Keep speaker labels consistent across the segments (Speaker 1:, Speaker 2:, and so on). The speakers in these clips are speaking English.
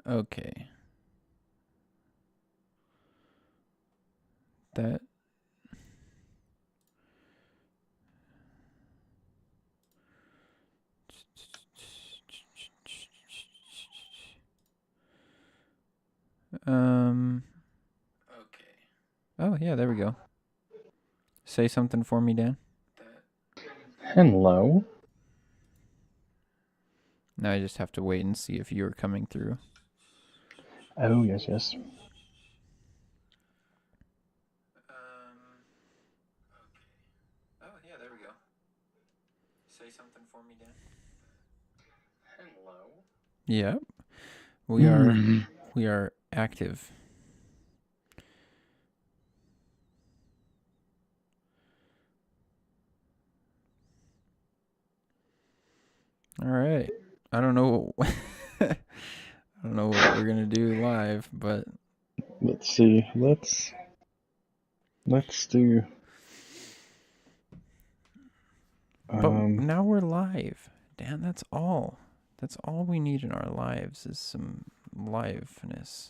Speaker 1: Okay. That. Okay. Oh, yeah, there we go. Say something for me, Dan.
Speaker 2: Hello.
Speaker 1: Now I just have to wait and see if you're coming through.
Speaker 2: Oh, yes, yes.
Speaker 1: Okay. Oh, yeah, there we go. Say something for me, Dan.
Speaker 2: Hello.
Speaker 1: Yep. We are active. All right. I don't know. I don't know what we're gonna do live, but
Speaker 2: Let's see. Let's do.
Speaker 1: but now we're live. Dan, that's all. That's all we need in our lives is some liveness.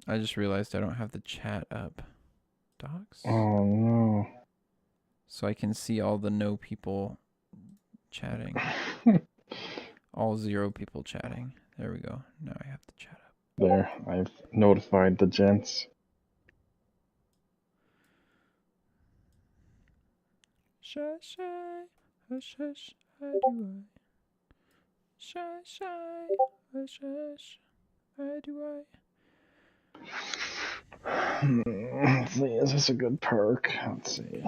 Speaker 1: I just realized I don't have the chat up. Docs?
Speaker 2: Oh no.
Speaker 1: So I can see all the no people chatting. All 0 people chatting. There we go. Now I have the chat up.
Speaker 2: There, I've notified the gents.
Speaker 1: Shy, shy, hush, hush, I do I. Shy, shy, hush, hush, I do I.
Speaker 2: Let's see, is this a good perk? Let's see.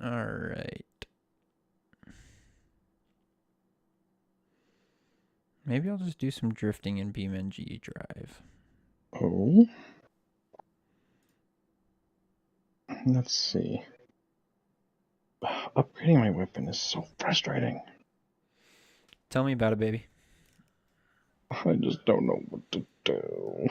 Speaker 1: All right. Maybe I'll just do some drifting in BeamNG Drive.
Speaker 2: Oh. Let's see. Upgrading my weapon is so frustrating.
Speaker 1: Tell me about it, baby.
Speaker 2: I just don't know what to do.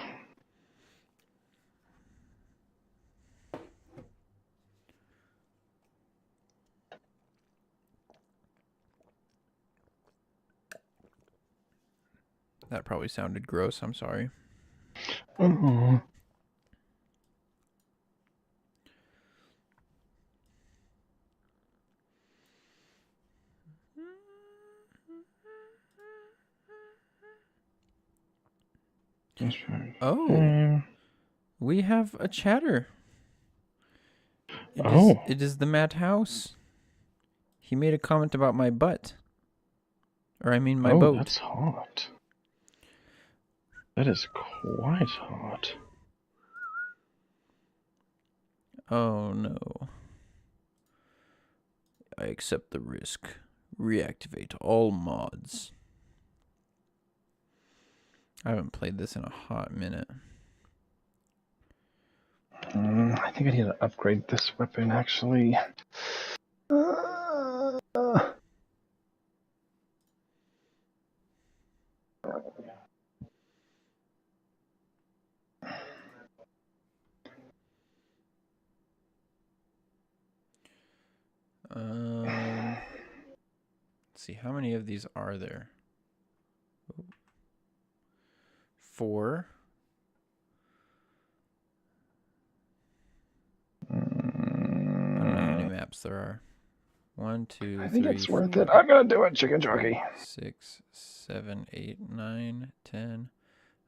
Speaker 1: That probably sounded gross. I'm sorry.
Speaker 2: Oh.
Speaker 1: Oh, we have a chatter.
Speaker 2: Oh.
Speaker 1: It is the Matt House. He made a comment about my butt. Or I mean my
Speaker 2: Oh,
Speaker 1: boat.
Speaker 2: that's hot. That is quite hot.
Speaker 1: Oh no. I accept the risk. Reactivate all mods. I haven't played this in a hot minute.
Speaker 2: I think I need to upgrade this weapon, actually.
Speaker 1: Let's see, how many of these are there? 4. I don't know how many maps there are. 1, 2,
Speaker 2: I think
Speaker 1: 3,
Speaker 2: it's worth
Speaker 1: 4,
Speaker 2: it. I'm gonna do it, chicken
Speaker 1: 5,
Speaker 2: jockey.
Speaker 1: 6, 7, 8, 9, 10,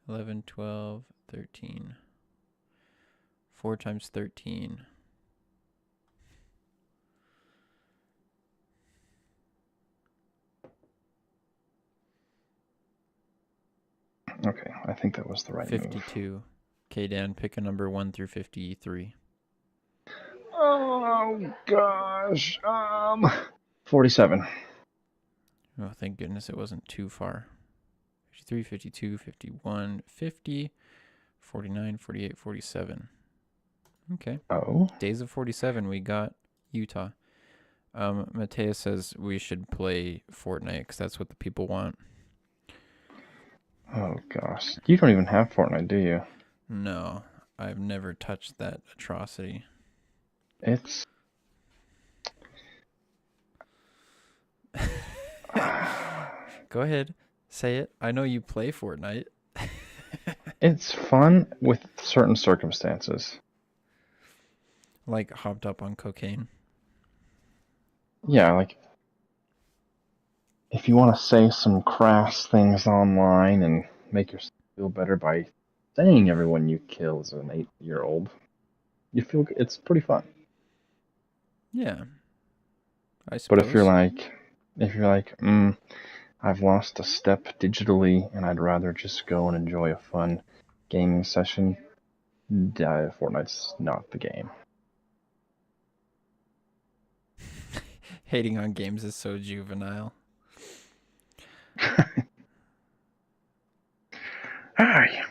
Speaker 1: 11, 12, 13. 4 times 13.
Speaker 2: Okay, I think that was the right
Speaker 1: 52.
Speaker 2: move.
Speaker 1: Okay, Dan, pick a number 1 through 53.
Speaker 2: Oh gosh. 47.
Speaker 1: Oh, thank goodness it wasn't too far. 53, 52, 51, 50, 49, 48, 47. Okay.
Speaker 2: Oh.
Speaker 1: Days of 47, we got Utah. Mateus says we should play Fortnite because that's what the people want.
Speaker 2: Oh gosh. You don't even have Fortnite, do you?
Speaker 1: No, I've never touched that atrocity.
Speaker 2: It's
Speaker 1: Go ahead, say it. I know you play Fortnite.
Speaker 2: it's fun with certain circumstances.
Speaker 1: Like hopped up on cocaine.
Speaker 2: Yeah, like if you want to say some crass things online and make yourself feel better by saying everyone you kill is an 8-year-old, you feel it's pretty fun.
Speaker 1: Yeah, I
Speaker 2: But
Speaker 1: suppose.
Speaker 2: if you're like, I've lost a step digitally and I'd rather just go and enjoy a fun gaming session, Fortnite's not the game.
Speaker 1: Hating on games is so juvenile.
Speaker 2: Hi.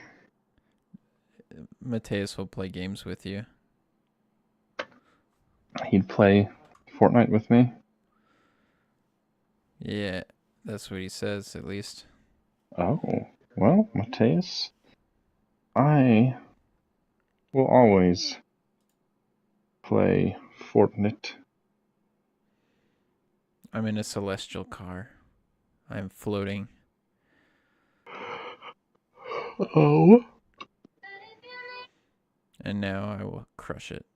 Speaker 1: Mateus will play games with you.
Speaker 2: He'd play Fortnite with me.
Speaker 1: Yeah, that's what he says, at least.
Speaker 2: Oh, well, Mateus, I will always play Fortnite.
Speaker 1: I'm in a celestial car. I'm floating.
Speaker 2: Oh.
Speaker 1: And now I will crush it.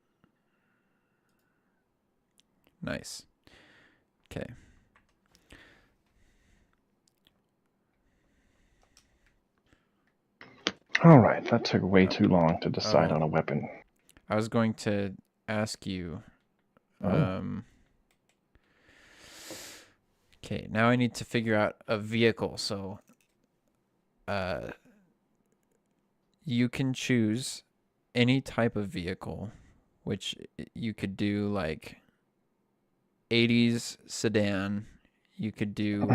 Speaker 1: Nice. Okay.
Speaker 2: Alright, that took way too long to decide on a weapon.
Speaker 1: I was going to ask you. Okay, now I need to figure out a vehicle. So, you can choose any type of vehicle, which you could do like 80s sedan. You could do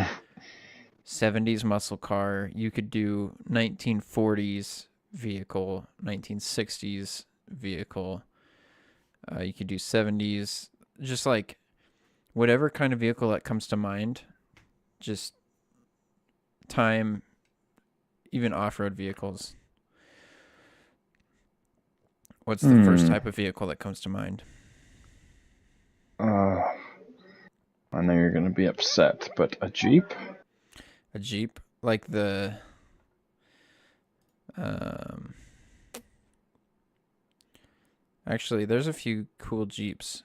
Speaker 1: 70s muscle car. You could do 1940s vehicle, 1960s vehicle. You could do 70s, just like whatever kind of vehicle that comes to mind. Just time, even off-road vehicles. What's the first type of vehicle that comes to mind?
Speaker 2: I know you're going to be upset, but a Jeep?
Speaker 1: A Jeep? Like the... Actually, there's a few cool Jeeps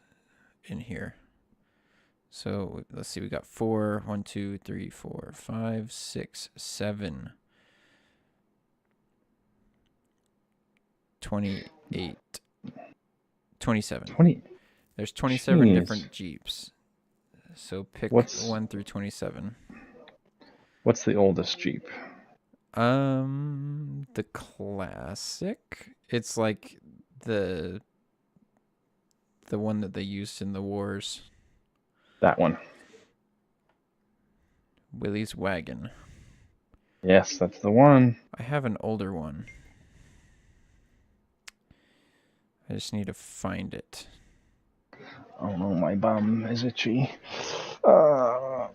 Speaker 1: in here. So, let's see. We got 4, 1, 2, 3, 4, 5, 6, 7. 28. 27.
Speaker 2: 20.
Speaker 1: There's 27
Speaker 2: Jeez.
Speaker 1: different Jeeps. So pick 1 through 27.
Speaker 2: What's the oldest Jeep?
Speaker 1: The classic. It's like the one that they used in the wars.
Speaker 2: That one.
Speaker 1: Willie's Wagon.
Speaker 2: Yes, that's the one.
Speaker 1: I have an older one. I just need to find it.
Speaker 2: Oh no, my bum is itchy. I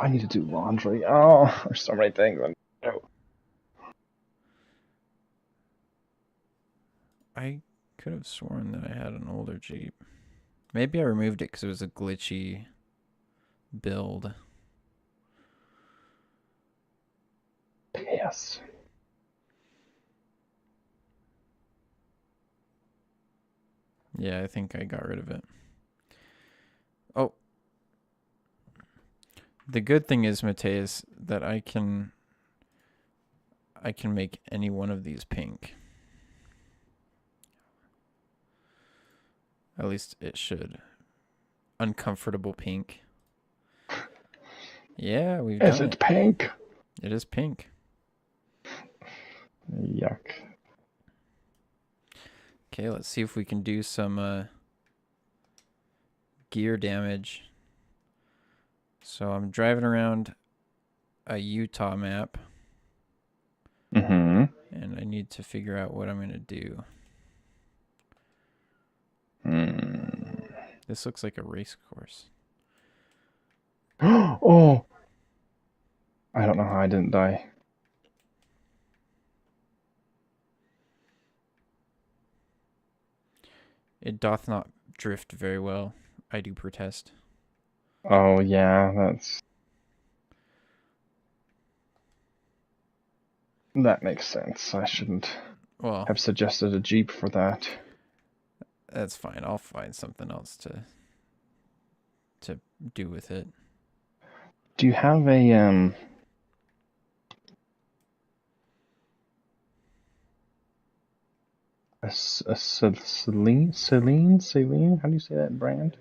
Speaker 2: need to do laundry. Oh, there's so many things.
Speaker 1: I could have sworn that I had an older Jeep. Maybe I removed it because it was a glitchy build.
Speaker 2: Yes.
Speaker 1: Yeah, I think I got rid of it. Oh. The good thing is, Mateus, that I can make any one of these pink. At least it should. Uncomfortable pink. Yeah, we've done it.
Speaker 2: Is it pink?
Speaker 1: It is pink.
Speaker 2: Yuck.
Speaker 1: Okay, let's see if we can do some gear damage. So I'm driving around a Utah map.
Speaker 2: Mm-hmm.
Speaker 1: And I need to figure out what I'm going to do. This looks like a race course.
Speaker 2: Oh! I don't know how I didn't die.
Speaker 1: It doth not drift very well. I do protest.
Speaker 2: Oh, yeah, that makes sense. I shouldn't have suggested a Jeep for that.
Speaker 1: That's fine. I'll find something else to do with it.
Speaker 2: Do you have a Celine? How do you say that brand?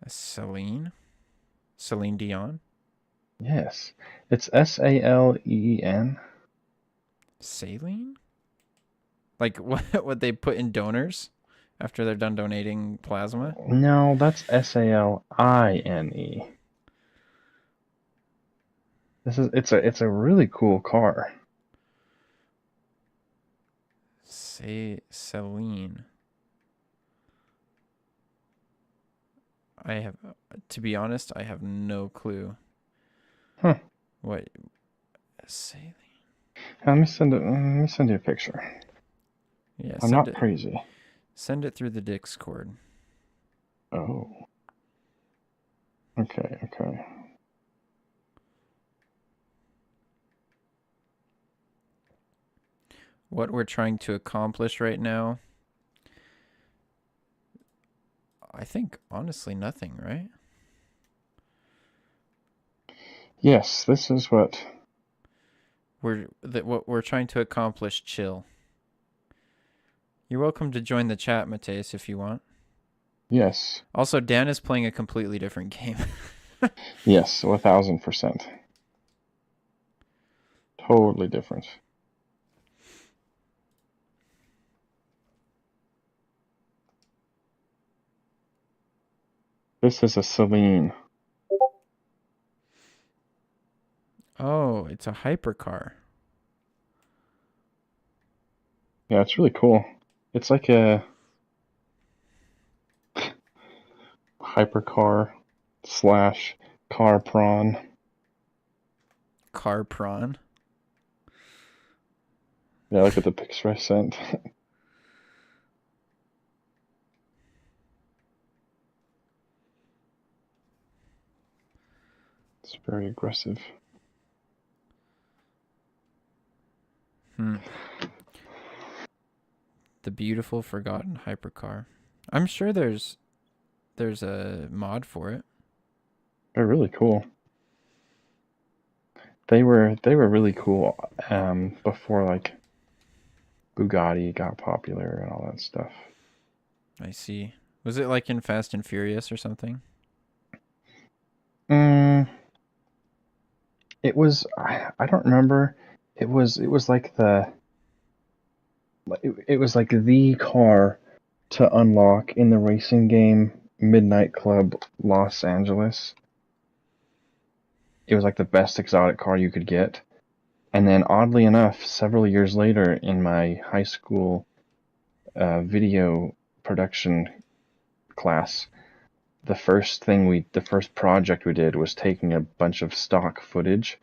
Speaker 1: A Celine? Celine Dion?
Speaker 2: Yes. It's Saleen.
Speaker 1: Saline? Like what they put in donors after they're done donating plasma?
Speaker 2: No, that's Saline. It's a really cool car.
Speaker 1: Say Celine. I have, to be honest, I have no clue.
Speaker 2: Huh.
Speaker 1: What? Saline.
Speaker 2: Let me send you a picture.
Speaker 1: Yeah,
Speaker 2: I'm not crazy.
Speaker 1: Send it through the Discord.
Speaker 2: Oh. Okay.
Speaker 1: What we're trying to accomplish right now, I think honestly nothing, right?
Speaker 2: Yes, this is what
Speaker 1: we're trying to accomplish. Chill. You're welcome to join the chat, Mateus, if you want.
Speaker 2: Yes.
Speaker 1: Also, Dan is playing a completely different game.
Speaker 2: Yes, 1000%. Totally different. This is a Celine.
Speaker 1: Oh, it's a hypercar.
Speaker 2: Yeah, it's really cool. It's like a hypercar / car prawn.
Speaker 1: Car prawn?
Speaker 2: Yeah, look at the picture I sent. It's very aggressive.
Speaker 1: The beautiful forgotten hypercar. I'm sure there's a mod for it.
Speaker 2: They're really cool. They were really cool before like Bugatti got popular and all that stuff.
Speaker 1: I see. Was it like in Fast and Furious or something?
Speaker 2: It was. I don't remember. It was like it was like the car to unlock in the racing game Midnight Club Los Angeles. It was like the best exotic car you could get. And then oddly enough, several years later in my high school video production class, the first project we did was taking a bunch of stock footage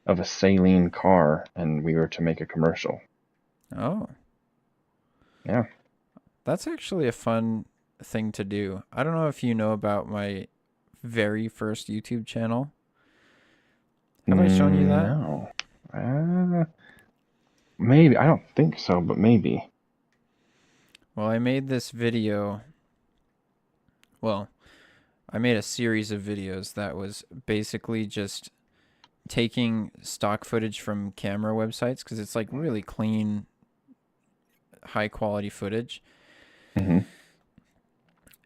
Speaker 2: of a Saleen car, and we were to make a commercial.
Speaker 1: Oh.
Speaker 2: Yeah.
Speaker 1: That's actually a fun thing to do. I don't know if you know about my very first YouTube channel. Have I shown you that?
Speaker 2: No. Maybe. I don't think so, but maybe.
Speaker 1: Well, I made this video. Well, I made a series of videos that was basically just taking stock footage from camera websites because it's like really clean, high quality footage.
Speaker 2: Mm-hmm.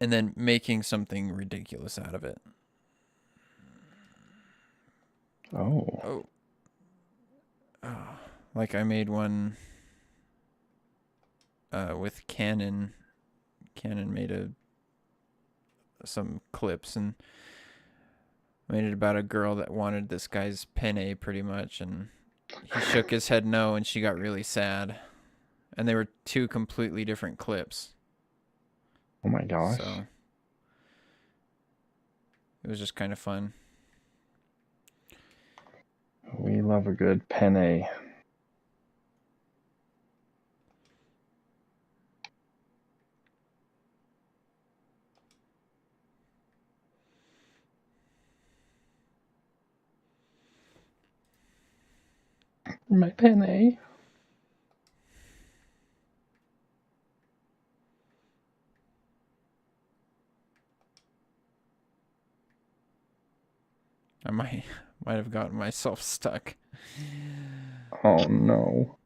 Speaker 1: And then making something ridiculous out of it.
Speaker 2: Oh.
Speaker 1: Like I made one with Canon. Canon made some clips and made it about a girl that wanted this guy's penne pretty much, and he shook his head no, and she got really sad. And they were two completely different clips.
Speaker 2: Oh my gosh.
Speaker 1: So it was just kind of fun.
Speaker 2: We love a good penne. My penne.
Speaker 1: I might have gotten myself stuck.
Speaker 2: Oh no.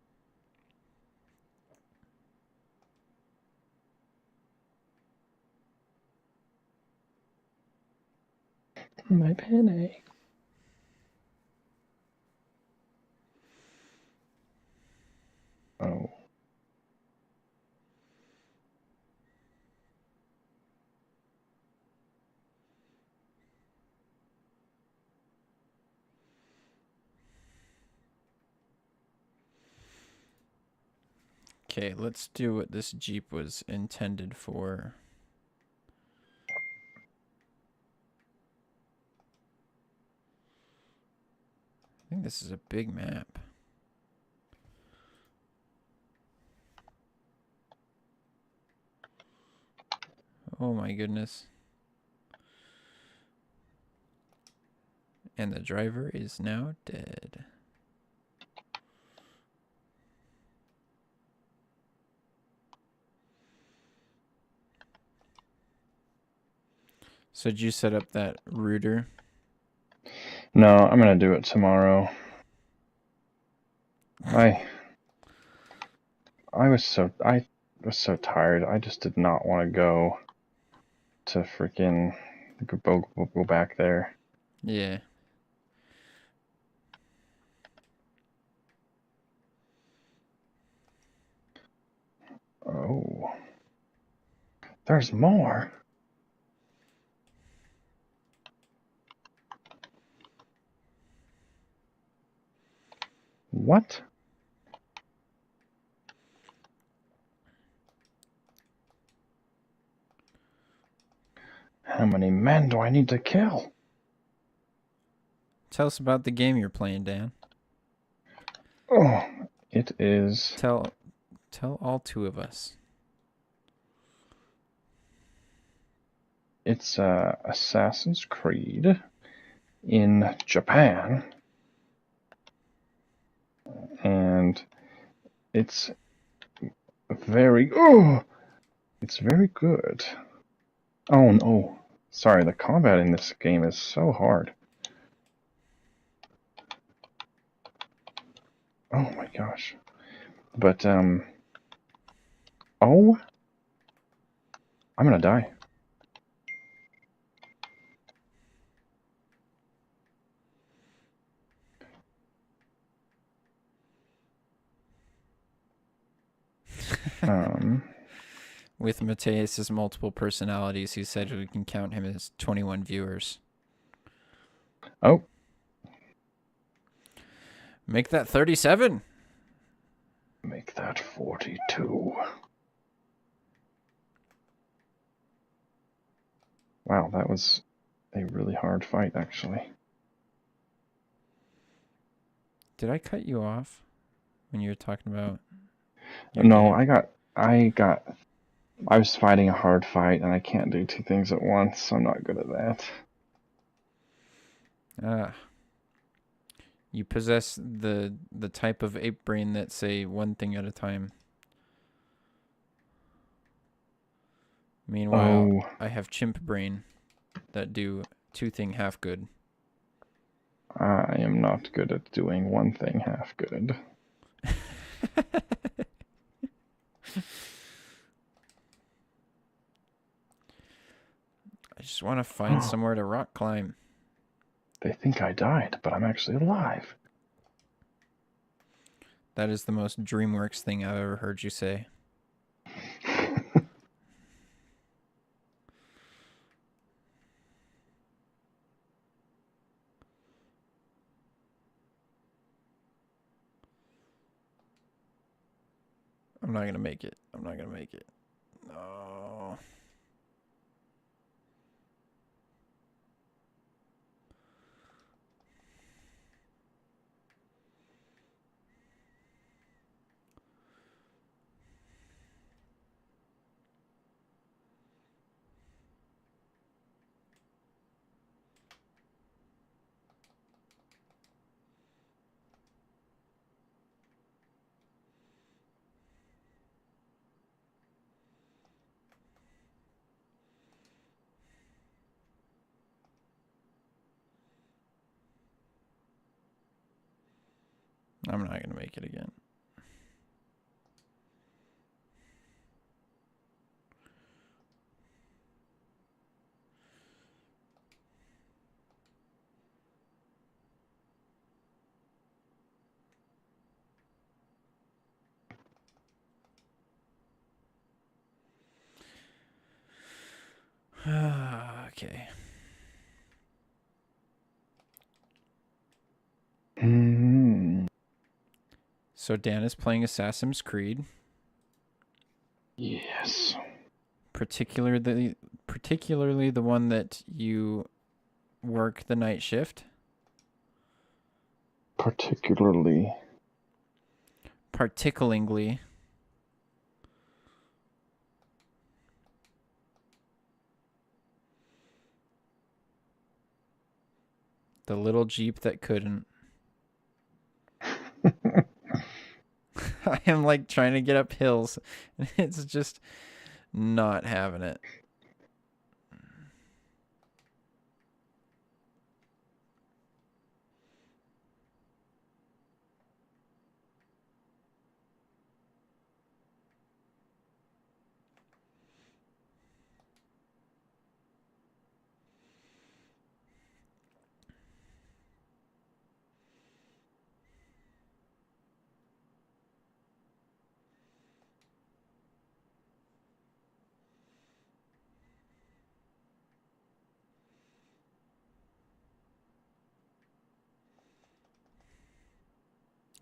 Speaker 2: My penne. Oh.
Speaker 1: Okay, let's do what this Jeep was intended for. I think this is a big map. Oh my goodness. And the driver is now dead. So did you set up that router?
Speaker 2: No, I'm gonna do it tomorrow. I was so tired. I just did not want to go to freaking go back there.
Speaker 1: Yeah.
Speaker 2: Oh. There's more. What? How many men do I need to kill?
Speaker 1: Tell us about the game you're playing, Dan.
Speaker 2: Oh, it is.
Speaker 1: Tell all two of us.
Speaker 2: It's Assassin's Creed in Japan, and it's very it's very good. Oh no, sorry, the combat in this game is so hard. Oh my gosh. But oh, I'm gonna die.
Speaker 1: With Mateus's multiple personalities, he said we can count him as 21 viewers.
Speaker 2: Oh.
Speaker 1: Make that 37.
Speaker 2: Make that 42. Wow, that was a really hard fight, actually.
Speaker 1: Did I cut you off when you were talking about your
Speaker 2: No,
Speaker 1: game?
Speaker 2: I was fighting a hard fight, and I can't do two things at once, so I'm not good at that.
Speaker 1: Ah. You possess the type of ape brain that say one thing at a time. Meanwhile,
Speaker 2: Oh,
Speaker 1: I have chimp brain that do two thing half good.
Speaker 2: I am not good at doing one thing half good.
Speaker 1: I just want to find somewhere to rock climb.
Speaker 2: They think I died, but I'm actually alive.
Speaker 1: That is the most DreamWorks thing I've ever heard you say. I'm not gonna make it. I'm not gonna make it. No. I'm not gonna make it again. Okay. So Dan is playing Assassin's Creed,
Speaker 2: Yes.
Speaker 1: particularly the one that you work the night shift.
Speaker 2: Particularly.
Speaker 1: Particularly. The little Jeep that couldn't. I am like trying to get up hills, and it's just not having it.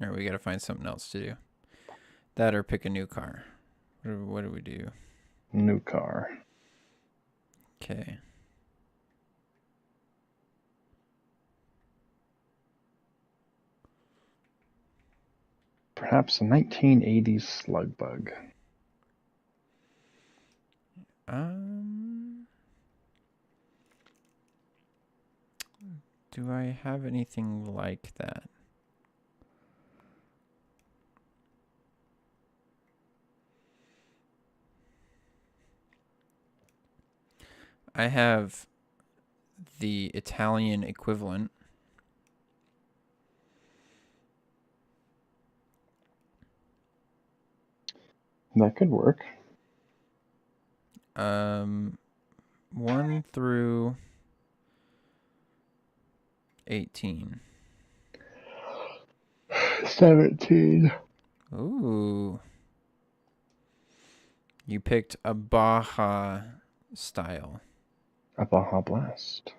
Speaker 1: All right, we got to find something else to do. That or pick a new car. What do we do?
Speaker 2: New car.
Speaker 1: Okay.
Speaker 2: Perhaps a 1980s slug bug.
Speaker 1: Do I have anything like that? I have the Italian equivalent.
Speaker 2: That could work.
Speaker 1: 1 through 18.
Speaker 2: 17.
Speaker 1: Ooh. You picked a Baja style.
Speaker 2: A Baja Blast.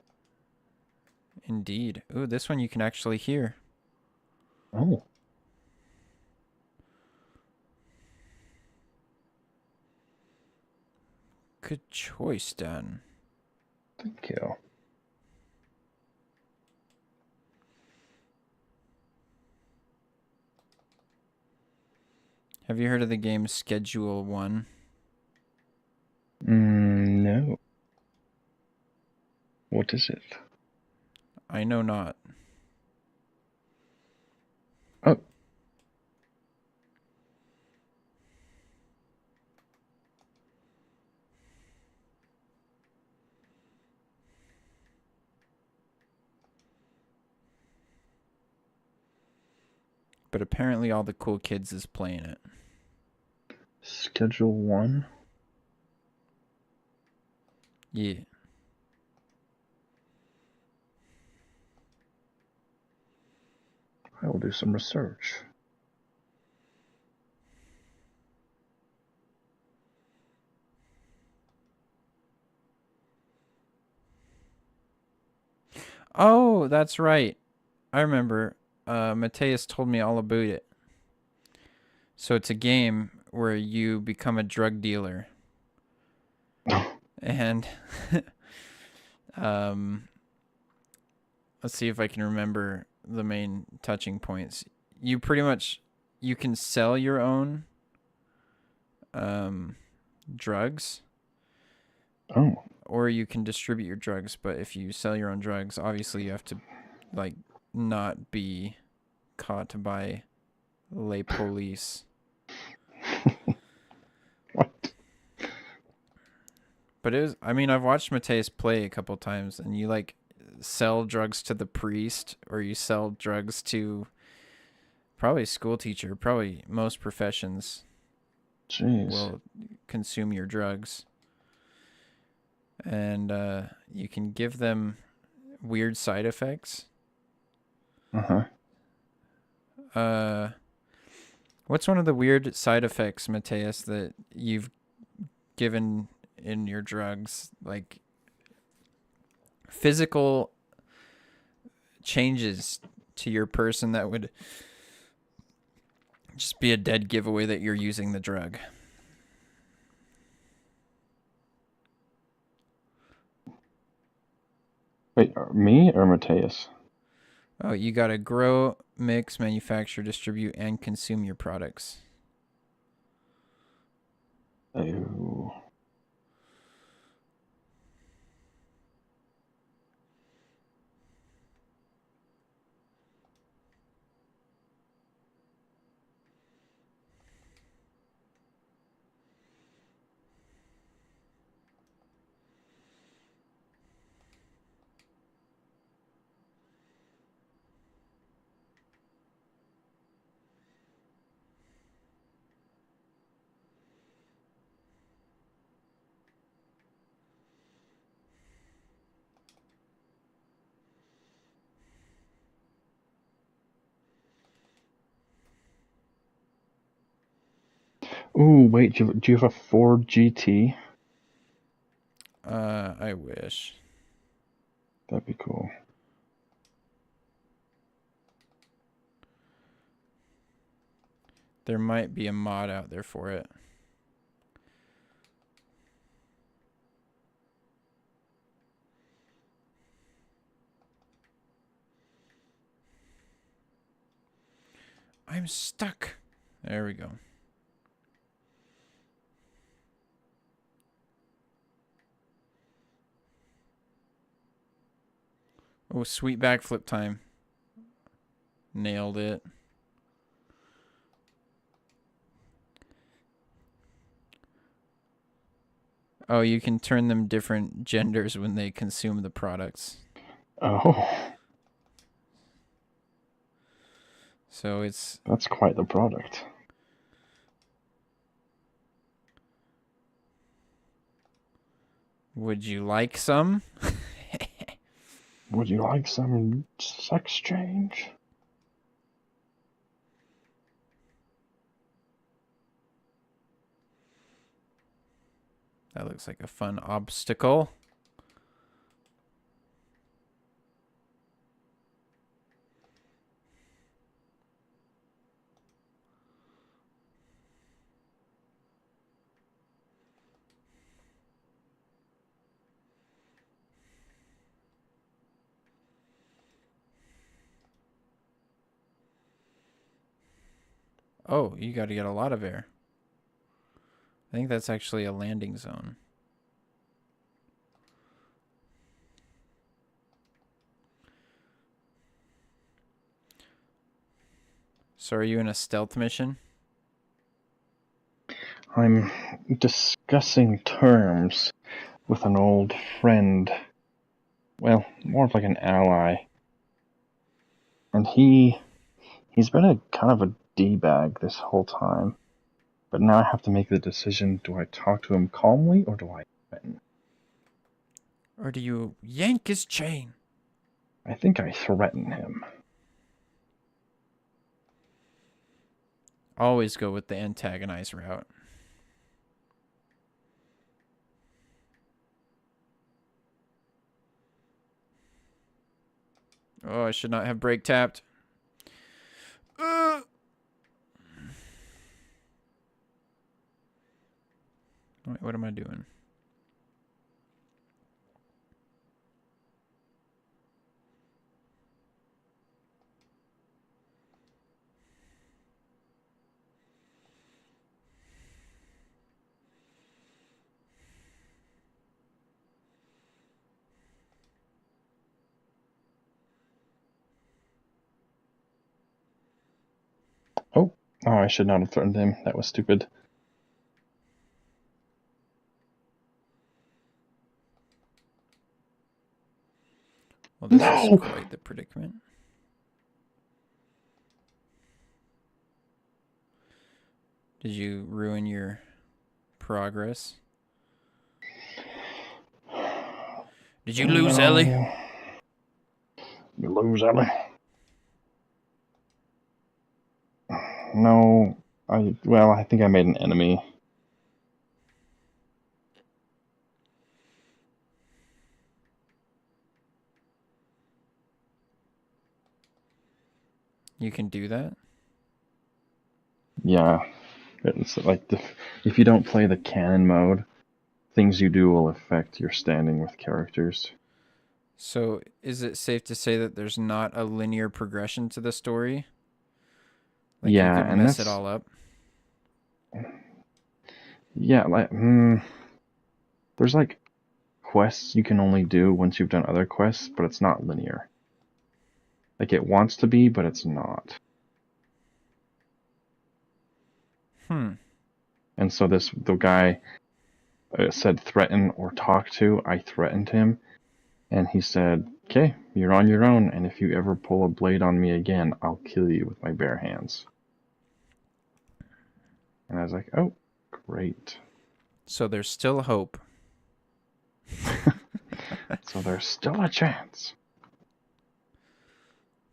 Speaker 1: Indeed. Ooh, this one you can actually hear.
Speaker 2: Oh.
Speaker 1: Good choice, Dan.
Speaker 2: Thank you.
Speaker 1: Have you heard of the game Schedule 1?
Speaker 2: No. What is it?
Speaker 1: I know not.
Speaker 2: Oh.
Speaker 1: But apparently all the cool kids is playing it.
Speaker 2: Schedule 1?
Speaker 1: Yeah.
Speaker 2: I will do some research.
Speaker 1: Oh, that's right. I remember. Mateus told me all about it. So it's a game where you become a drug dealer. And let's see if I can remember the main touching points. You pretty much, you can sell your own drugs,
Speaker 2: Oh,
Speaker 1: or you can distribute your drugs. But if you sell your own drugs, obviously you have to like not be caught by lay police.
Speaker 2: what?
Speaker 1: But it was, I mean, I've watched Mateus play a couple times, and you like sell drugs to the priest, or you sell drugs to probably a school teacher. Probably most professions
Speaker 2: Jeez.
Speaker 1: will consume your drugs. And you can give them weird side effects.
Speaker 2: Uh-huh.
Speaker 1: What's one of the weird side effects, Mateus, that you've given in your drugs? Like physical changes to your person that would just be a dead giveaway that you're using the drug.
Speaker 2: Wait, me or Mateus?
Speaker 1: Oh, you got to grow, mix, manufacture, distribute, and consume your products.
Speaker 2: Oh. Ooh, wait, do you have a Ford GT?
Speaker 1: I wish.
Speaker 2: That'd be cool.
Speaker 1: There might be a mod out there for it. I'm stuck. There we go. Oh, sweet backflip time. Nailed it. Oh, you can turn them different genders when they consume the products.
Speaker 2: Oh,
Speaker 1: So it's...
Speaker 2: that's quite the product.
Speaker 1: Would you like some?
Speaker 2: Would you like some sex change?
Speaker 1: That looks like a fun obstacle. Oh, you got to get a lot of air. I think that's actually a landing zone. So are you in a stealth mission?
Speaker 2: I'm discussing terms with an old friend. Well, more of like an ally. And he's been a kind of a D-bag this whole time. But now I have to make the decision, do I talk to him calmly or do I threaten?
Speaker 1: Or do you yank his chain?
Speaker 2: I think I threaten him.
Speaker 1: Always go with the antagonize route. Oh, I should not have brake tapped. Wait, what am I doing?
Speaker 2: Oh, I should not have threatened him. That was stupid.
Speaker 1: Well, this is
Speaker 2: No!
Speaker 1: quite the predicament. Did you ruin your progress? Did you lose, Ellie?
Speaker 2: You lose, Ellie. No, I think I made an enemy.
Speaker 1: You can do that?
Speaker 2: Yeah, it's like if you don't play the canon mode, things you do will affect your standing with characters.
Speaker 1: So, is it safe to say that there's not a linear progression to the story? Like, you
Speaker 2: Yeah,
Speaker 1: could
Speaker 2: and
Speaker 1: mess it
Speaker 2: that's
Speaker 1: all up?
Speaker 2: yeah, like there's like quests you can only do once you've done other quests, but it's not linear. Like it wants to be, but it's not. And so the guy said threaten or talk to. I threatened him, and he said, "Okay, you're on your own, and if you ever pull a blade on me again, I'll kill you with my bare hands." And I was like, "Oh, great."
Speaker 1: So, there's still hope.
Speaker 2: So there's still a chance.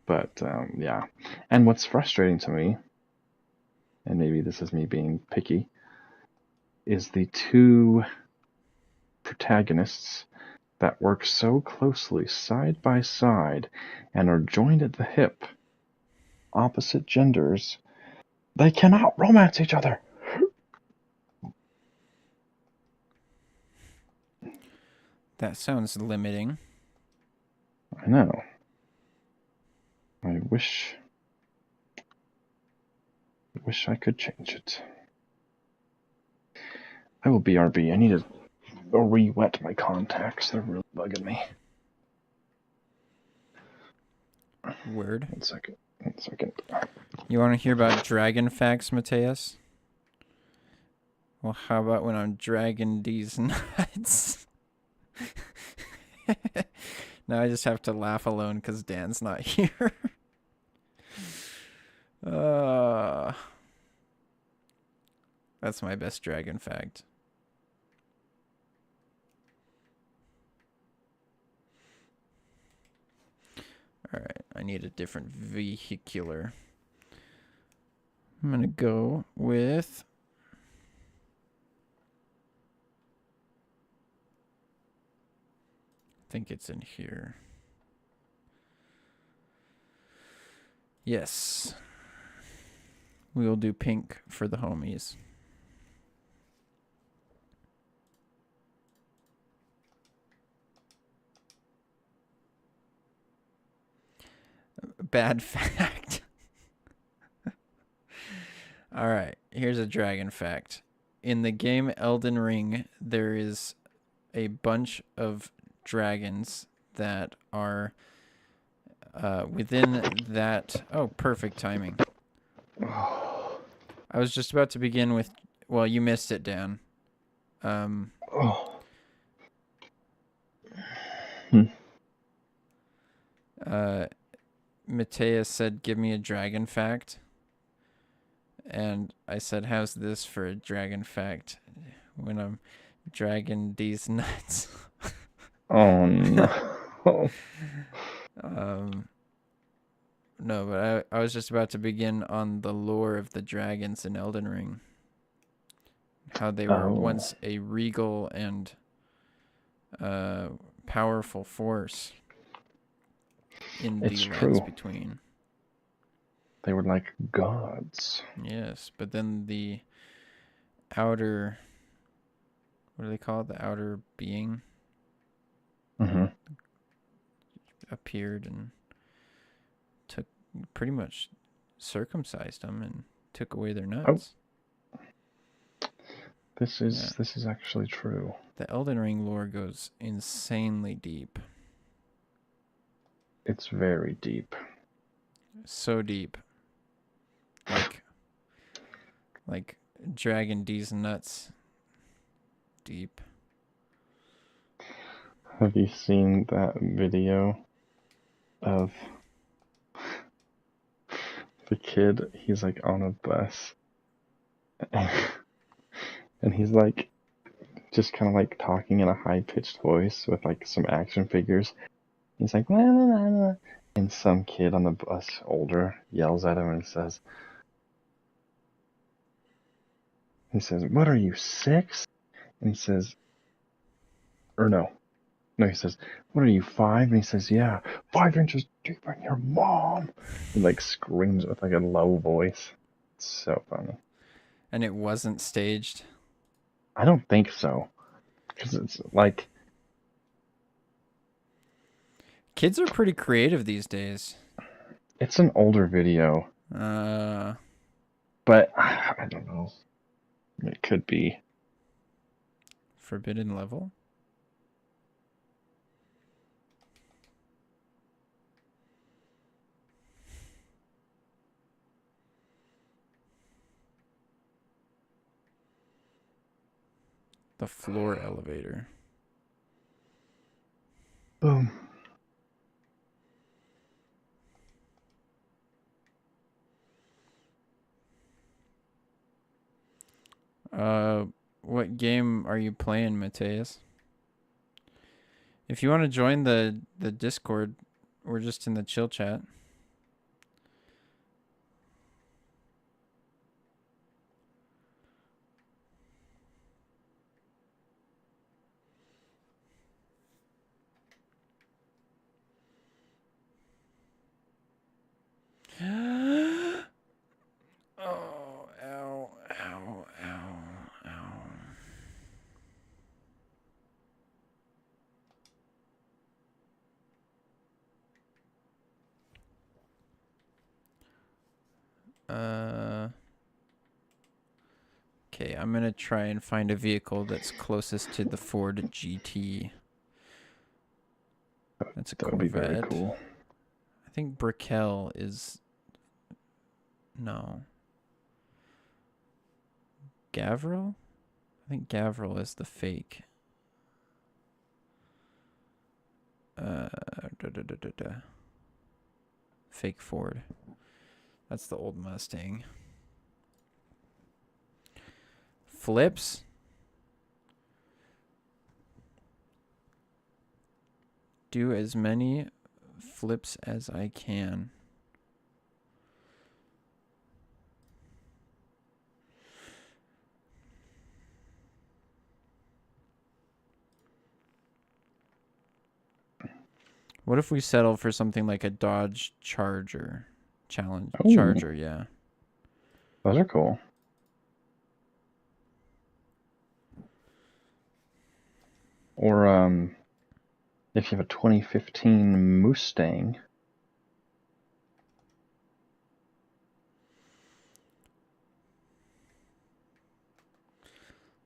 Speaker 2: But yeah, and what's frustrating to me, and maybe this is me being picky, is the two protagonists that work so closely side by side and are joined at the hip, opposite genders, they cannot romance each other.
Speaker 1: That sounds limiting.
Speaker 2: I know. I wish I could change it. I will BRB. I need to re-wet my contacts. They're really bugging me.
Speaker 1: Word.
Speaker 2: One second.
Speaker 1: You want to hear about dragon facts, Mateus? Well, how about when I'm dragging these nuts? Now I just have to laugh alone because Dan's not here. That's my best dragon fact. Alright, I need a different vehicular. I'm gonna go with... I think it's in here. Yes. We will do pink for the homies. Bad fact. Alright, here's a dragon fact. In the game Elden Ring, there is a bunch of dragons that are within that... Oh, perfect timing. I was just about to begin with... Well, you missed it, Dan. Mateus said, give me a dragon fact. And I said, how's this for a dragon fact? When I'm dragging these nuts.
Speaker 2: Oh, no.
Speaker 1: No, but I was just about to begin on the lore of the dragons in Elden Ring. How they were once a regal and powerful force in the lands between.
Speaker 2: They were like gods.
Speaker 1: Yes, but then the outer what do they call it? The outer being
Speaker 2: Hmm.
Speaker 1: appeared and took pretty much circumcised them and took away their
Speaker 2: Oh,
Speaker 1: nuts.
Speaker 2: this
Speaker 1: Yeah.
Speaker 2: is actually true.
Speaker 1: The Elden Ring lore goes insanely deep.
Speaker 2: It's very deep.
Speaker 1: So deep. Like Dragon D's nuts deep.
Speaker 2: Have you seen that video of the kid? He's like on a bus, and he's like just kind of like talking in a high-pitched voice with like some action figures. He's like, "La, la, la, la," and some kid on the bus, older, yells at him and he says, "What are you, 6?" And he says, or no, he says, "What are you, 5?" And he says, "Yeah, 5 inches deep in your mom." He like screams with like a low voice. It's so funny.
Speaker 1: And it wasn't staged.
Speaker 2: I don't think so, because it's like
Speaker 1: Kids are pretty creative these days.
Speaker 2: it's an older video, but I don't know. It could be.
Speaker 1: Forbidden level. The floor elevator.
Speaker 2: Boom.
Speaker 1: What game are you playing, Mateus? If you want to join the Discord, we're just in the chill chat. Oh, ow, ow, ow, ow. Okay, I'm gonna try and find a vehicle that's closest to the Ford GT. That's a
Speaker 2: That would be very
Speaker 1: Corvette.
Speaker 2: cool.
Speaker 1: I think Brickell is... No. Gavril? I think Gavril is the fake. Fake Ford. That's the old Mustang. Flips? Do as many flips as I can. What if we settle for something like a Dodge Charger?
Speaker 2: Ooh.
Speaker 1: Charger, yeah.
Speaker 2: Those are cool. Or if you have a 2015 Mustang.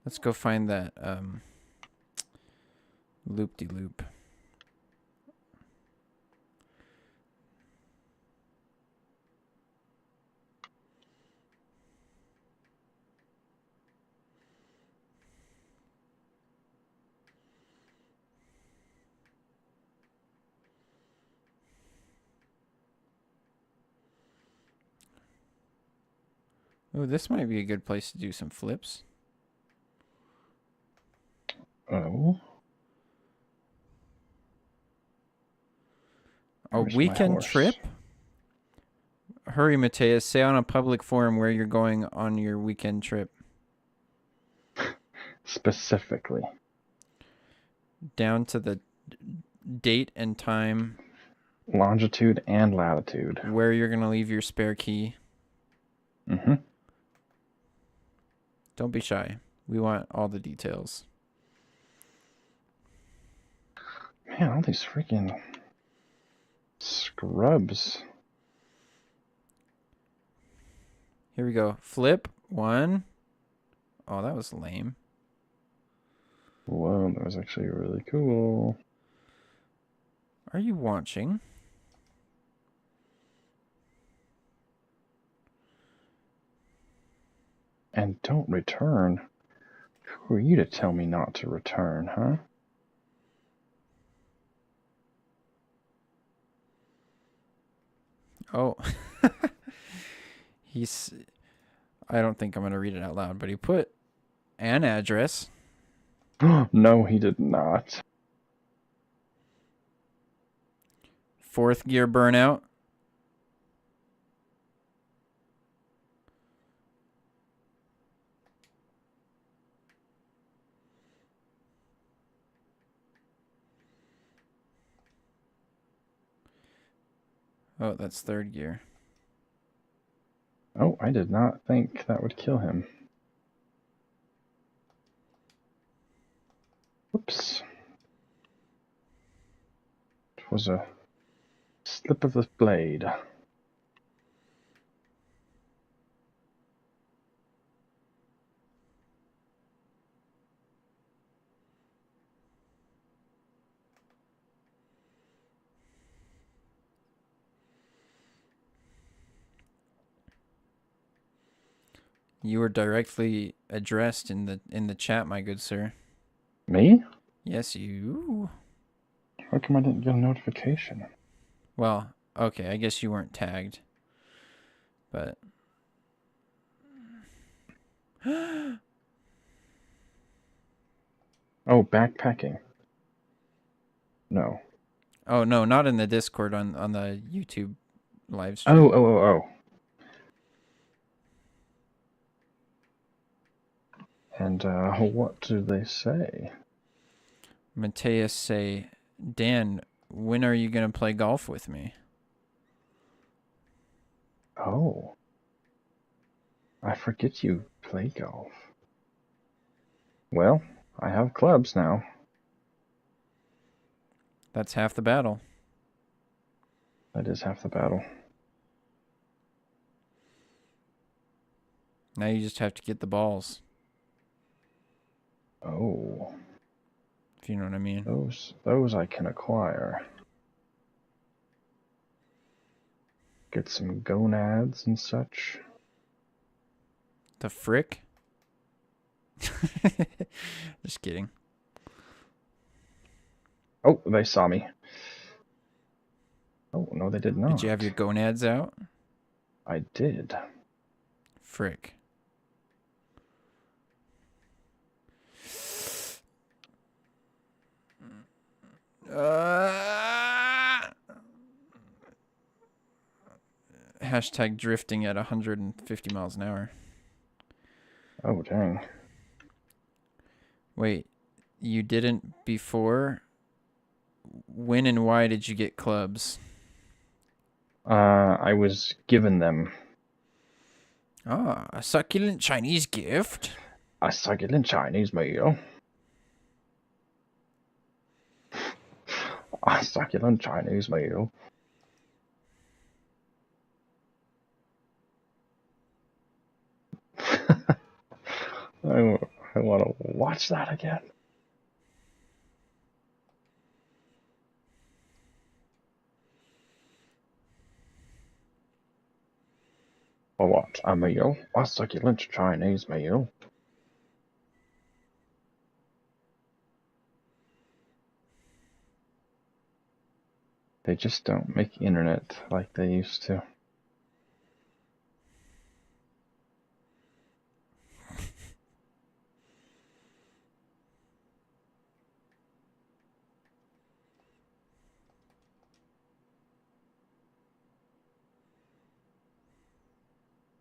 Speaker 1: Let's go find that loop-de-loop. Oh, this might be a good place to do some flips.
Speaker 2: Oh.
Speaker 1: A
Speaker 2: Where's my
Speaker 1: weekend
Speaker 2: horse?
Speaker 1: trip? Hurry, Mateus. Say on a public forum where you're going on your weekend trip.
Speaker 2: Specifically.
Speaker 1: Down to the date and time.
Speaker 2: Longitude and latitude.
Speaker 1: Where you're going to leave your spare key.
Speaker 2: Mm-hmm.
Speaker 1: Don't be shy. We want all the details.
Speaker 2: Man, all these freaking scrubs.
Speaker 1: Here we go. Flip. 1. Oh, that was lame.
Speaker 2: Whoa, that was actually really cool.
Speaker 1: Are you watching?
Speaker 2: And don't return. Who are you to tell me not to return, huh?
Speaker 1: Oh. He's... I don't think I'm going to read it out loud, but he put an address.
Speaker 2: No, he did not.
Speaker 1: 4th gear burnout. Oh, that's 3rd gear.
Speaker 2: Oh, I did not think that would kill him. Whoops. It was a slip of the blade.
Speaker 1: You were directly addressed in the chat, my good sir.
Speaker 2: Me?
Speaker 1: Yes, you.
Speaker 2: How come I didn't get a notification?
Speaker 1: Well, okay, I guess you weren't tagged. But
Speaker 2: Oh, backpacking. No.
Speaker 1: oh no, not in the Discord, on the YouTube live stream.
Speaker 2: Oh. And what do they say?
Speaker 1: Mateus say, Dan, when are you gonna play golf with me?
Speaker 2: Oh. I forget you play golf. Well, I have clubs now.
Speaker 1: That's half the battle.
Speaker 2: That is half the battle.
Speaker 1: Now you just have to get the balls,
Speaker 2: Oh.
Speaker 1: if you know what I mean.
Speaker 2: Those I can acquire. Get some gonads and such.
Speaker 1: The frick? Just kidding.
Speaker 2: Oh, they saw me. Oh, no, they did not.
Speaker 1: Did you have your gonads out?
Speaker 2: I did.
Speaker 1: Frick. Hashtag drifting at 150 miles an hour.
Speaker 2: Oh, dang.
Speaker 1: Wait, you didn't before? When and why did you get clubs?
Speaker 2: I was given them.
Speaker 1: Ah, a succulent Chinese gift.
Speaker 2: A succulent Chinese meal. A succulent Chinese meal. I want to watch that again. A what? A meal? A succulent Chinese meal? They just don't make internet like they used to.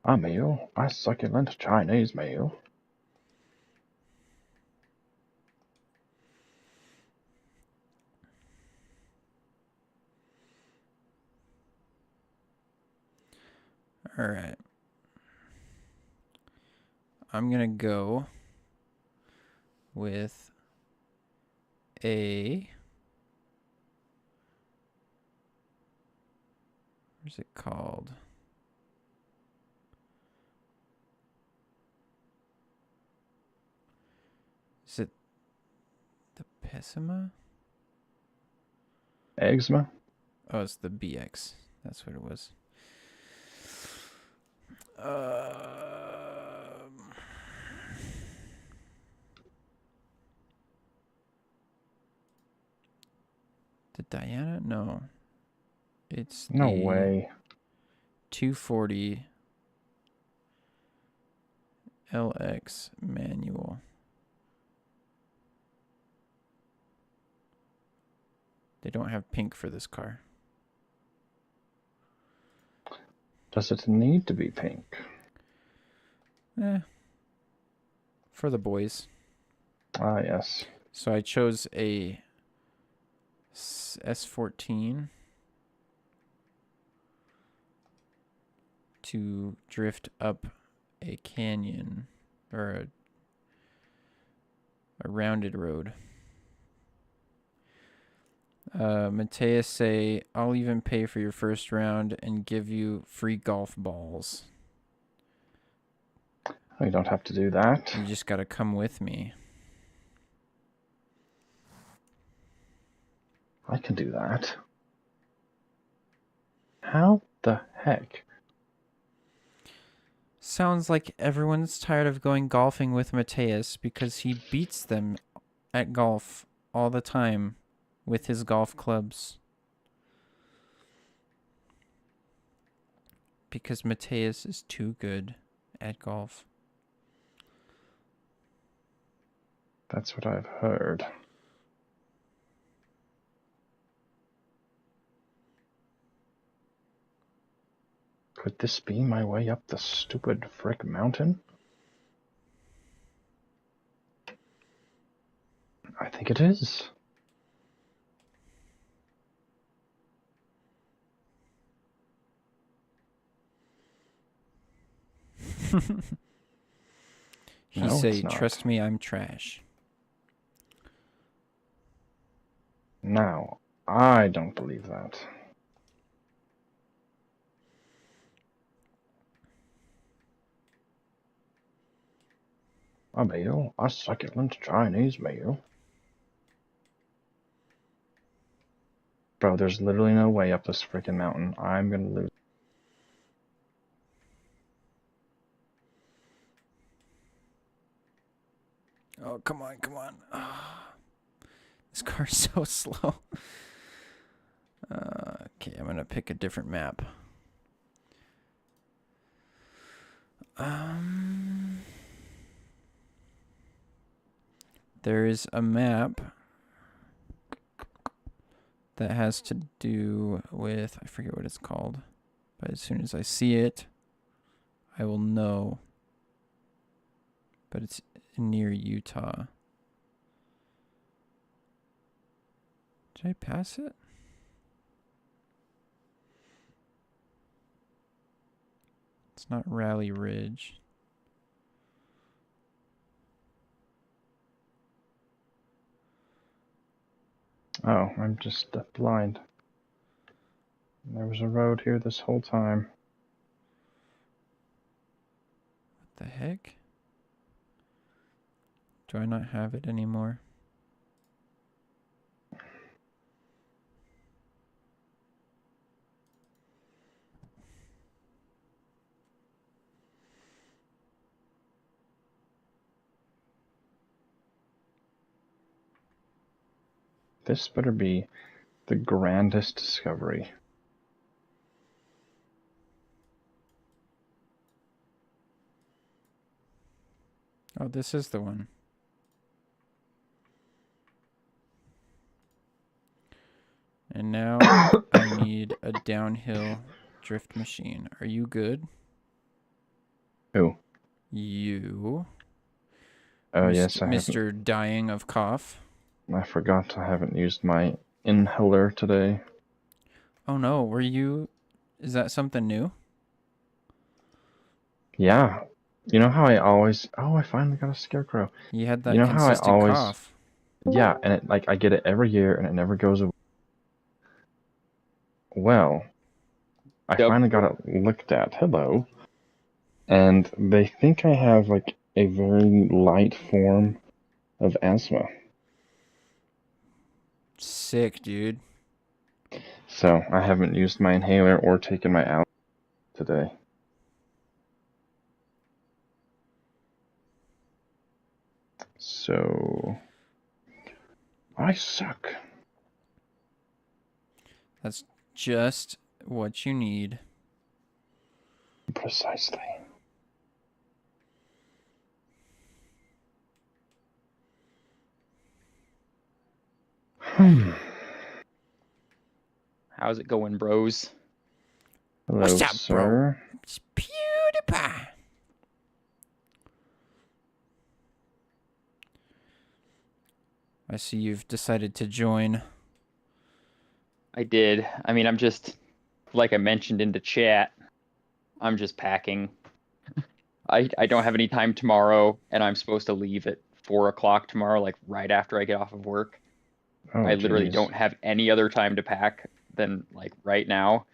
Speaker 2: A meal? A succulent Chinese meal?
Speaker 1: All right. I'm going to go with a What's it called? Is it the Pessima?
Speaker 2: Eczema?
Speaker 1: Oh, it's the BX. That's what it was. Um, the Diana? No. It's
Speaker 2: No
Speaker 1: the
Speaker 2: way.
Speaker 1: 240 LX manual. They don't have pink for this car.
Speaker 2: Does it need to be pink?
Speaker 1: For the boys.
Speaker 2: Ah, yes.
Speaker 1: So I chose a S14 to drift up a canyon or a rounded road. Mateus say, I'll even pay for your first round and give you free golf balls.
Speaker 2: Oh, you don't have to do that.
Speaker 1: You just gotta come with me.
Speaker 2: I can do that. How the heck?
Speaker 1: Sounds like everyone's tired of going golfing with Mateus because he beats them at golf all the time with his golf clubs. Because Mateus is too good at golf.
Speaker 2: That's what I've heard. Could this be my way up the stupid frick mountain? I think it is.
Speaker 1: He
Speaker 2: No,
Speaker 1: say,
Speaker 2: it's not.
Speaker 1: trust me, I'm trash.
Speaker 2: Now, I don't believe that. A meal, a succulent Chinese meal. Bro, there's literally no way up this freaking mountain. I'm gonna lose.
Speaker 1: Oh, come on, come on. This car's so slow. Okay, I'm gonna pick a different map. There is a map that has to do with, I forget what it's called, but as soon as I see it, I will know. But it's near Utah. Did I pass it? It's not Rally Ridge.
Speaker 2: Oh, I'm just blind. There was a road here this whole time.
Speaker 1: What the heck? Do I not have it anymore?
Speaker 2: This better be the grandest discovery.
Speaker 1: Oh, this is the one. And now I need a downhill drift machine. Are you good?
Speaker 2: Who?
Speaker 1: You.
Speaker 2: Oh, yes, I haven't.
Speaker 1: Mr. Dying of Cough.
Speaker 2: I forgot I haven't used my inhaler today.
Speaker 1: Oh no, were you... Is that something new?
Speaker 2: Yeah. You know how I always... Oh, I finally got a scarecrow.
Speaker 1: You had that
Speaker 2: You know how I
Speaker 1: consistent
Speaker 2: always...
Speaker 1: cough.
Speaker 2: Yeah, and it, like, I get it every year and it never goes away. Well, I
Speaker 3: Yep.
Speaker 2: finally got it looked at. Hello. And they think I have like a very light form of asthma.
Speaker 1: Sick, dude.
Speaker 2: So I haven't used my inhaler or taken my allergy today. So I suck.
Speaker 1: That's just what you need.
Speaker 2: Precisely. Hmm.
Speaker 3: How's it going, bros?
Speaker 2: Hello,
Speaker 1: What's up, bro?
Speaker 2: sir.
Speaker 1: It's PewDiePie. I see you've decided to join.
Speaker 3: I did. I mean, I'm just, like I mentioned in the chat, I'm just packing. I don't have any time tomorrow, and I'm supposed to leave at 4 o'clock tomorrow, like right after I get off of work.
Speaker 2: Oh,
Speaker 3: I literally
Speaker 2: geez.
Speaker 3: don't have any other time to pack than like right now.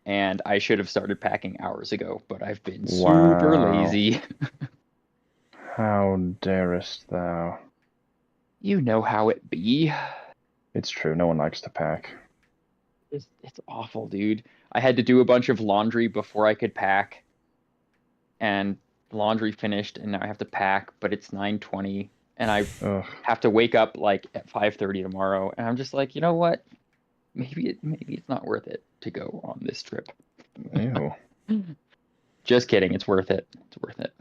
Speaker 3: And I should have started packing hours ago, but I've been super
Speaker 2: Wow.
Speaker 3: lazy.
Speaker 2: How darest thou?
Speaker 3: You know how it be.
Speaker 2: It's true, no one likes to pack.
Speaker 3: It's awful, dude. I had to do a bunch of laundry before I could pack, and laundry finished, and now I have to pack, but it's 9:20, and I
Speaker 2: Ugh.
Speaker 3: have to wake up like at 5:30 tomorrow, and I'm just like, you know what? Maybe it's not worth it to go on this trip.
Speaker 2: Ew.
Speaker 3: Just kidding. It's worth it. It's worth it.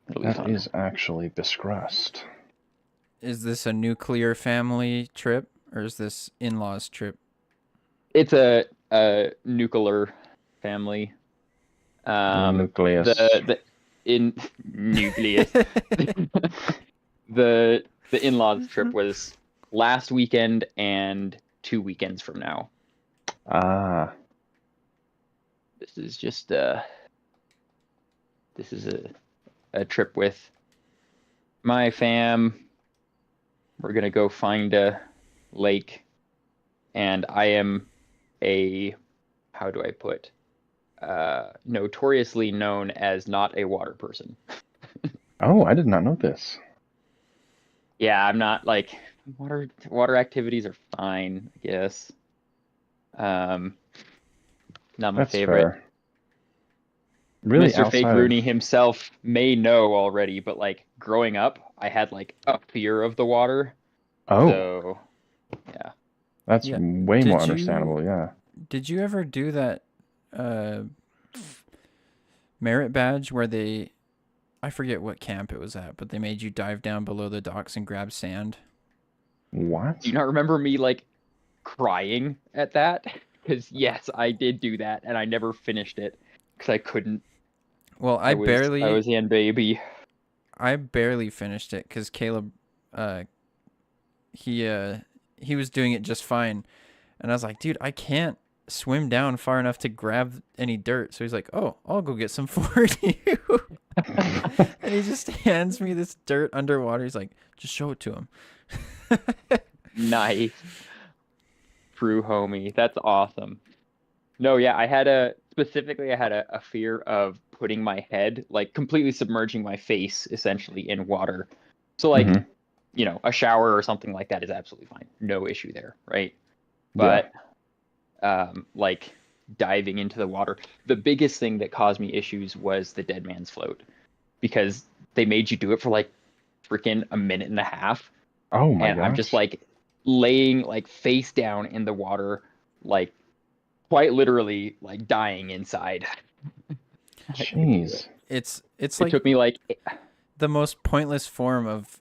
Speaker 3: It'll be
Speaker 2: That
Speaker 3: fun.
Speaker 2: is actually disgust.
Speaker 1: Is this a nuclear family trip or is this in-laws trip?
Speaker 3: It's a nuclear family.
Speaker 2: Nucleus.
Speaker 3: The in nucleus. The in-laws trip was last weekend and 2 weekends from now.
Speaker 2: Ah.
Speaker 3: This is just this is a trip with my fam. We're gonna go find a lake, and I am how do I put, notoriously known as not a water person.
Speaker 2: Oh, I did not know this.
Speaker 3: Yeah, I'm not like water activities are fine, I guess. Not my
Speaker 2: That's
Speaker 3: favorite.
Speaker 2: fair. Really,
Speaker 3: Mr. Fake
Speaker 2: outside
Speaker 3: Rooney
Speaker 2: of...
Speaker 3: himself may know already, but like growing up, I had like a fear of the water.
Speaker 2: Oh,
Speaker 3: So, yeah.
Speaker 2: that's
Speaker 1: Yeah.
Speaker 2: way
Speaker 1: Did
Speaker 2: more
Speaker 1: you-
Speaker 2: understandable, yeah.
Speaker 1: Did you ever do that merit badge where I forget what camp it was at, but they made you dive down below the docks and grab sand?
Speaker 2: What?
Speaker 3: Do you not remember me like crying at that? Because yes, I did do that, and I never finished it because I couldn't.
Speaker 1: Well, I
Speaker 3: I was in baby.
Speaker 1: barely finished it because Caleb, he was doing it just fine, and I was like, dude, I can't swim down far enough to grab any dirt. So he's like, oh, I'll go get some for you. And he just hands me this dirt underwater. He's like, just show it to him.
Speaker 3: Nice. True homie. That's awesome. No, yeah, I had a fear of putting my head, like completely submerging my face essentially in water. So like,
Speaker 2: Mhm.
Speaker 3: you know, a shower or something like that is absolutely fine. No issue there, right?
Speaker 2: Yeah.
Speaker 3: But like diving into the water, the biggest thing that caused me issues was the dead man's float, because they made you do it for like freaking a minute and a half.
Speaker 2: Oh my
Speaker 3: And I'm just
Speaker 2: gosh.
Speaker 3: like laying like face down in the water, like quite literally like dying inside. I couldn't do
Speaker 2: Jeez.
Speaker 1: It's
Speaker 3: It
Speaker 1: like
Speaker 3: took me like,
Speaker 1: the most pointless form of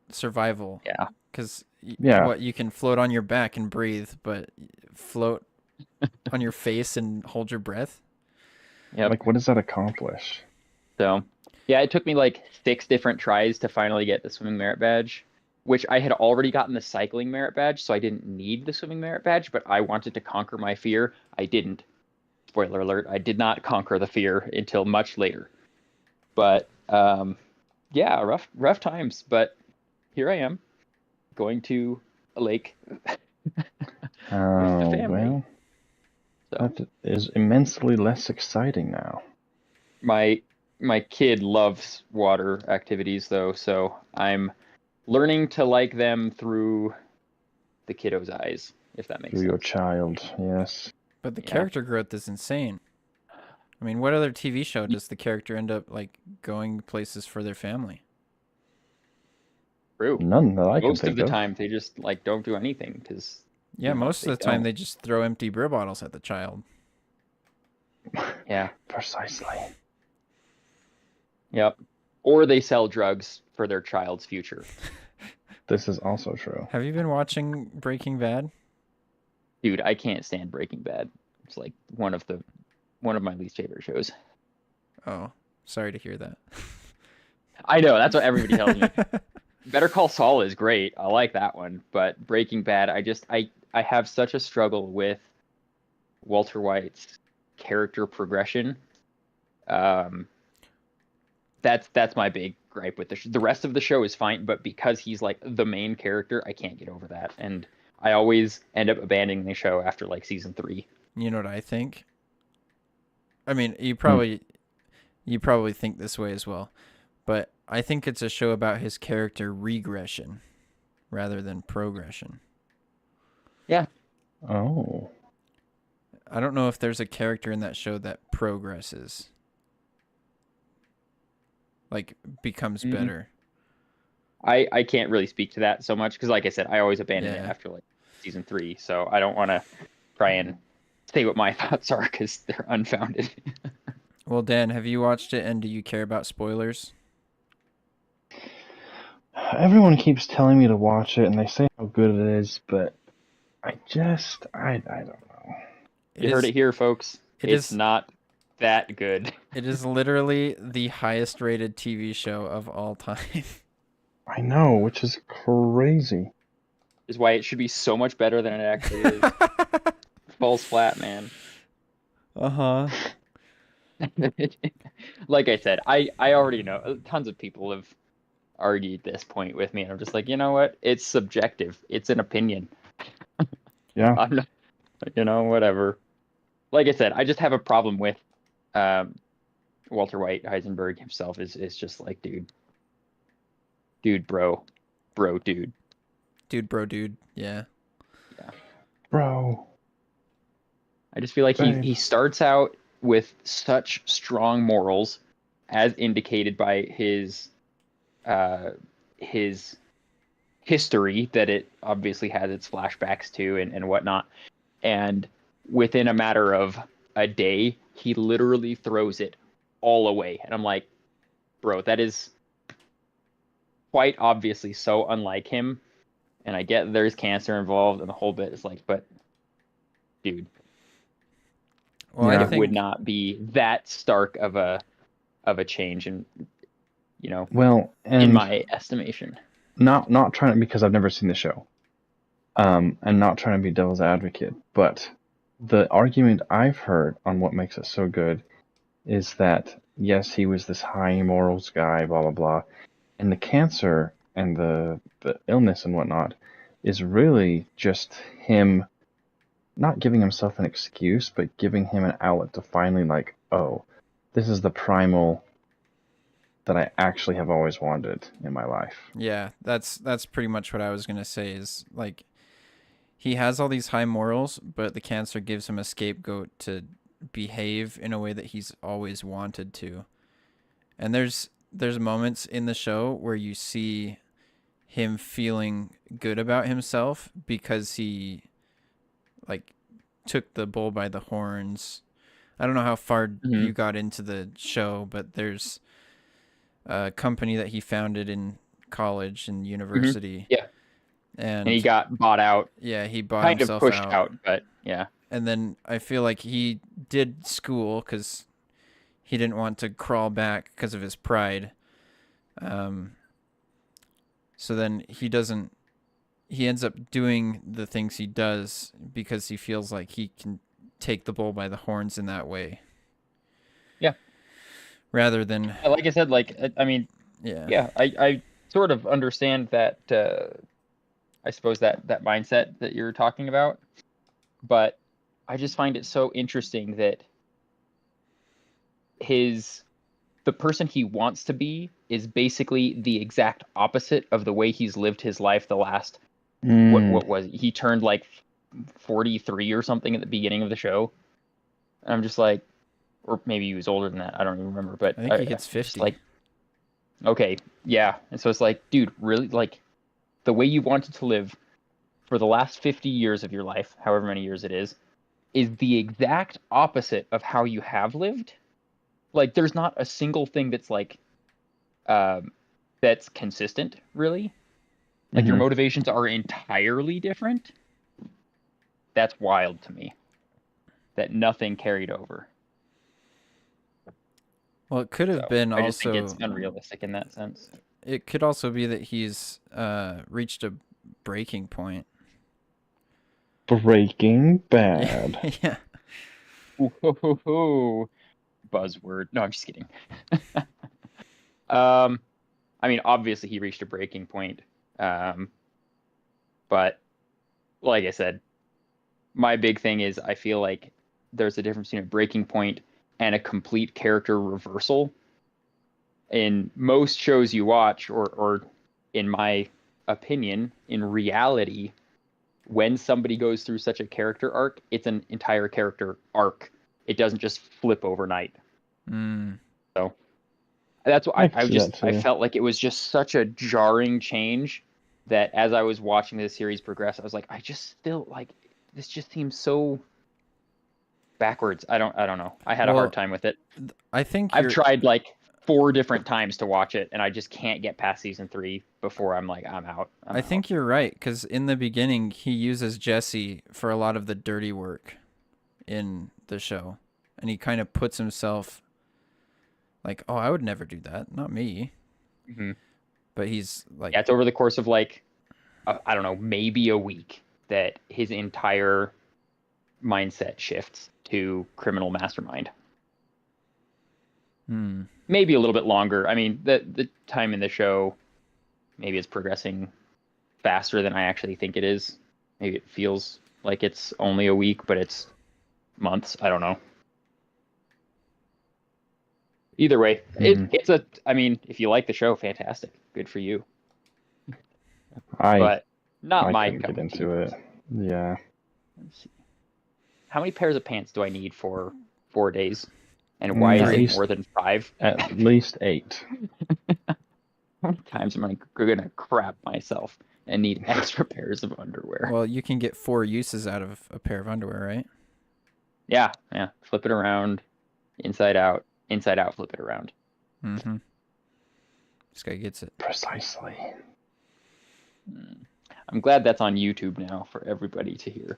Speaker 1: survival.
Speaker 3: yeah,
Speaker 1: Because
Speaker 2: Yeah.
Speaker 1: what, you can float on your back and breathe, but float on your face and hold your breath.
Speaker 3: yep.
Speaker 2: Like, what does that accomplish?
Speaker 3: So yeah, it took me like 6 different tries to finally get the swimming merit badge, which I had already gotten the cycling merit badge, so I didn't need the swimming merit badge, but I wanted to conquer my fear. I didn't. Spoiler alert, I did not conquer the fear until much later. But yeah, rough times, but here I am going to a lake with the
Speaker 2: Oh,
Speaker 3: family.
Speaker 2: well.
Speaker 3: So
Speaker 2: That is immensely less exciting now.
Speaker 3: my kid loves water activities though, so I'm learning to like them through the kiddo's eyes, if that makes
Speaker 2: Through your
Speaker 3: sense.
Speaker 2: child, yes.
Speaker 1: But the
Speaker 3: Yeah.
Speaker 1: character growth is insane. I mean, what other TV show does the character end up like going places for their family?
Speaker 3: True.
Speaker 2: None that I can
Speaker 3: Most of
Speaker 2: think
Speaker 3: the
Speaker 2: of.
Speaker 3: time, they just like don't do anything because
Speaker 1: Yeah, most of the time
Speaker 3: don't.
Speaker 1: they just throw empty beer bottles at the child.
Speaker 3: Yeah.
Speaker 2: Precisely.
Speaker 3: Yep. Or they sell drugs for their child's future.
Speaker 2: This is also true.
Speaker 1: Have you been watching Breaking Bad?
Speaker 3: Dude, I can't stand Breaking Bad. It's like one of my least favorite shows.
Speaker 1: Oh, sorry to hear that.
Speaker 3: I know, that's what everybody tells me. Better Call Saul is great. I like that one, but Breaking Bad, I have such a struggle with Walter White's character progression. That's my big gripe with the rest of the show is fine, but because he's like the main character, I can't get over that, and I always end up abandoning the show after like season 3.
Speaker 1: You know what I think? I mean, you probably think this way as well, but I think it's a show about his character regression rather than progression.
Speaker 2: Oh.
Speaker 1: I don't know if there's a character in that show that progresses. Like becomes better.
Speaker 3: I can't really speak to that so much because, like I said, I always abandon it
Speaker 1: Yeah.
Speaker 3: after like season 3, so I don't want to try and say what my thoughts are because they're unfounded.
Speaker 1: Well, Dan, have you watched it and do you care about spoilers?
Speaker 2: Everyone keeps telling me to watch it and they say how good it is, but I don't know.
Speaker 3: You heard it here, folks. It's
Speaker 1: is-
Speaker 3: not that good.
Speaker 1: It is literally the highest rated TV show of all time.
Speaker 2: I know, which is crazy.
Speaker 3: Is why it should be so much better than it actually is. Falls flat, man.
Speaker 1: Uh-huh.
Speaker 3: Like I said, I already know. Tons of people have argued this point with me, and I'm just like, you know what? It's subjective. It's an opinion.
Speaker 2: Yeah.
Speaker 3: I'm not, whatever. Like I said, I just have a problem with Walter White. Heisenberg himself is just like, dude, bro, dude.
Speaker 1: Dude. Yeah.
Speaker 2: Bro.
Speaker 3: I just feel like
Speaker 2: Right.
Speaker 3: he starts out with such strong morals, as indicated by his history that it obviously has its flashbacks to and whatnot. And within a matter of a day, he literally throws it all away. And I'm like, bro, that is quite obviously so unlike him. And I get there's cancer involved and the whole bit. It's like, but dude,
Speaker 1: Well,
Speaker 2: Yeah.
Speaker 1: I
Speaker 3: it
Speaker 1: think
Speaker 3: would not be that stark of a change, and
Speaker 2: Well, and
Speaker 3: in my estimation.
Speaker 2: not trying to, because I've never seen the show, and not trying to be devil's advocate, but the argument I've heard on what makes it so good is that yes, he was this high morals guy, blah blah blah, and the cancer and the illness and whatnot is really just him not giving himself an excuse, but giving him an outlet to finally like, oh, this is the primal that I actually have always wanted in my life.
Speaker 1: yeah, that's pretty much what I was going to say is like he has all these high morals, but the cancer gives him a scapegoat to behave in a way that he's always wanted to. And there's moments in the show where you see him feeling good about himself because he like took the bull by the horns. I don't know how far you got into the show, but there's a company that he founded in college and university.
Speaker 3: Yeah.
Speaker 1: And
Speaker 3: he got bought out,
Speaker 1: yeah, he bought
Speaker 3: kind of
Speaker 1: himself
Speaker 3: pushed out, but yeah.
Speaker 1: And then I feel like he did school because he didn't want to crawl back because of his pride. So then he ends up doing the things he does because he feels like he can take the bull by the horns in that way.
Speaker 3: Yeah.
Speaker 1: Rather than,
Speaker 3: Like I said, I mean,
Speaker 1: yeah.
Speaker 3: I sort of understand that, I suppose that mindset that you're talking about, but I just find it so interesting that the person he wants to be is basically the exact opposite of the way he's lived his life the last what was he turned like 43 or something at the beginning of the show. And I'm just like, or maybe he was older than that. I don't even remember, but
Speaker 1: I think he hits
Speaker 3: just
Speaker 1: 50.
Speaker 3: like, okay, yeah. And so it's like, dude, really, like the way you wanted to live for the last 50 years of your life, however many years it is the exact opposite of how you have lived. Like, there's not a single thing that's like, that's consistent, really. Like, your motivations are entirely different. That's wild to me. That nothing carried over.
Speaker 1: Well, it could have
Speaker 3: So,
Speaker 1: been
Speaker 3: I just think
Speaker 1: also.
Speaker 3: it's unrealistic in that sense.
Speaker 1: It could also be that he's reached a breaking point.
Speaker 2: Breaking Bad.
Speaker 1: Yeah.
Speaker 3: Ooh, buzzword. No, I'm just kidding. I mean, obviously he reached a breaking point. But like I said, my big thing is I feel like there's a difference between a breaking point and a complete character reversal. In most shows you watch, or in my opinion, in reality, when somebody goes through such a character arc, it's an entire character arc. It doesn't just flip overnight. So that's what I felt like it was just such a jarring change that as I was watching this series progress, I was like, I just still like this just seems so backwards. I don't know. I had a hard time with it.
Speaker 1: I think
Speaker 3: I've tried like 4 different times to watch it, and I just can't get past season 3 before I'm like, I'm out.
Speaker 1: I think you're right, because in the beginning he uses Jesse for a lot of the dirty work in the show, and he kind of puts himself like, oh, I would never do that, not me. But he's like,
Speaker 3: yeah, it's over the course of like, I don't know, maybe a week that his entire mindset shifts to criminal mastermind. Maybe a little bit longer. I mean, the time in the show, maybe it's progressing faster than I actually think it is. Maybe it feels like it's only a week, but it's months. I don't know. Either way, it's a. I mean, if you like the show, fantastic, good for you. But not my cup
Speaker 2: get into it. Yeah.
Speaker 3: Let's see. How many pairs of pants do I need for 4 days? And why is it more than 5?
Speaker 2: At least 8.
Speaker 3: How many times am I gonna crap myself and need extra pairs of underwear?
Speaker 1: Well, you can get 4 uses out of a pair of underwear, right?
Speaker 3: Yeah. Flip it around, inside out, flip it around.
Speaker 1: This guy gets it.
Speaker 2: Precisely.
Speaker 3: I'm glad that's on YouTube now for everybody to hear.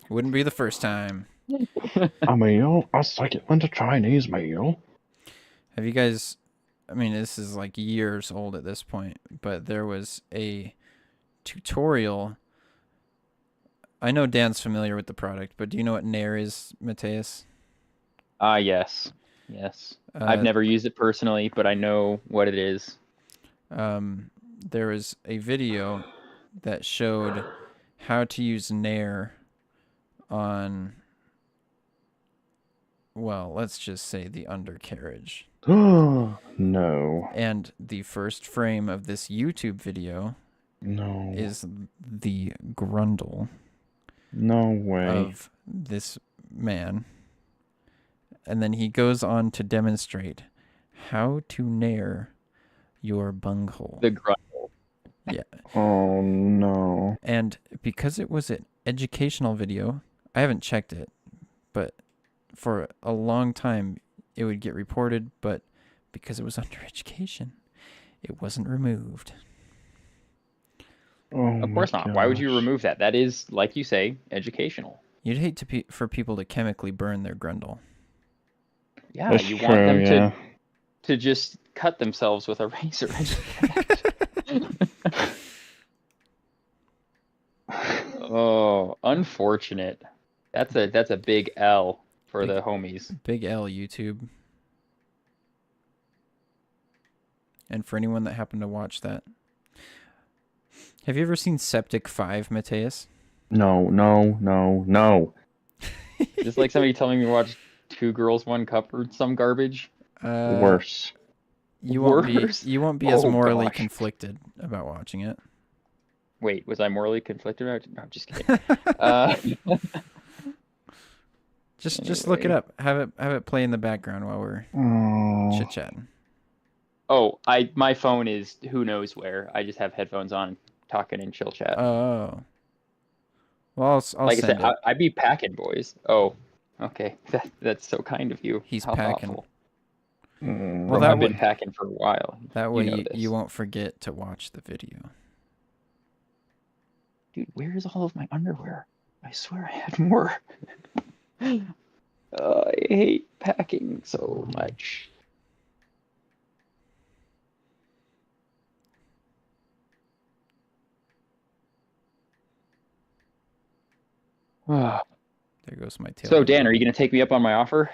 Speaker 1: Wouldn't be the first time.
Speaker 2: A meal, a succulent Chinese meal.
Speaker 1: Have you guys, I mean, this is like years old at this point, but there was a tutorial. I know Dan's familiar with the product, but do you know what Nair is, Mateus?
Speaker 3: Yes. I've never used it personally, but I know what it is.
Speaker 1: There was a video that showed how to use Nair on, well, let's just say the undercarriage.
Speaker 2: No.
Speaker 1: And the first frame of this YouTube video is the grundle.
Speaker 2: No way.
Speaker 1: Of this man. And then he goes on to demonstrate how to Nair your bunghole.
Speaker 3: The grundle.
Speaker 1: Yeah.
Speaker 2: Oh no.
Speaker 1: And because it was an educational video, I haven't checked it, but for a long time it would get reported, but because it was under education, it wasn't removed.
Speaker 2: Oh,
Speaker 3: of course not. Why would you remove that? That is, like you say, educational.
Speaker 1: You'd hate for people to chemically burn their grundle.
Speaker 3: Yeah, you want them to just cut themselves with a razor. Oh, unfortunate. That's a big L for the homies.
Speaker 1: Big L, YouTube. And for anyone that happened to watch that. Have you ever seen Septic 5, Mateus?
Speaker 2: No.
Speaker 3: Just like somebody telling me to watch Two Girls, One Cup or some garbage.
Speaker 2: Worse.
Speaker 1: You
Speaker 3: Worse?
Speaker 1: won't be as
Speaker 3: Oh,
Speaker 1: morally
Speaker 3: gosh.
Speaker 1: conflicted about watching it.
Speaker 3: Wait, was I morally conflicted about it? No, I'm just kidding. Uh,
Speaker 1: Just look it
Speaker 3: anyway.
Speaker 1: up. Have it play in the background while we're
Speaker 2: Oh,
Speaker 1: chit chatting.
Speaker 3: Oh, my phone is who knows where. I just have headphones on, talking in chill chat.
Speaker 1: Oh. Well, I'll
Speaker 3: Like I said,
Speaker 1: send it.
Speaker 3: I'd be packing, boys. Oh, okay. That's so kind of you.
Speaker 1: He's
Speaker 3: How
Speaker 1: packing.
Speaker 3: thoughtful.
Speaker 1: Well,
Speaker 3: Bro,
Speaker 1: that
Speaker 3: I've been
Speaker 1: way,
Speaker 3: packing for a while.
Speaker 1: that
Speaker 3: You
Speaker 1: way
Speaker 3: know
Speaker 1: you,
Speaker 3: this.
Speaker 1: you won't forget to watch the video.
Speaker 3: Dude, where is all of my underwear? I swear I had more. I hate packing so much. Ah.
Speaker 1: There goes my tail.
Speaker 3: So, Dan, are you going to take me up on my offer?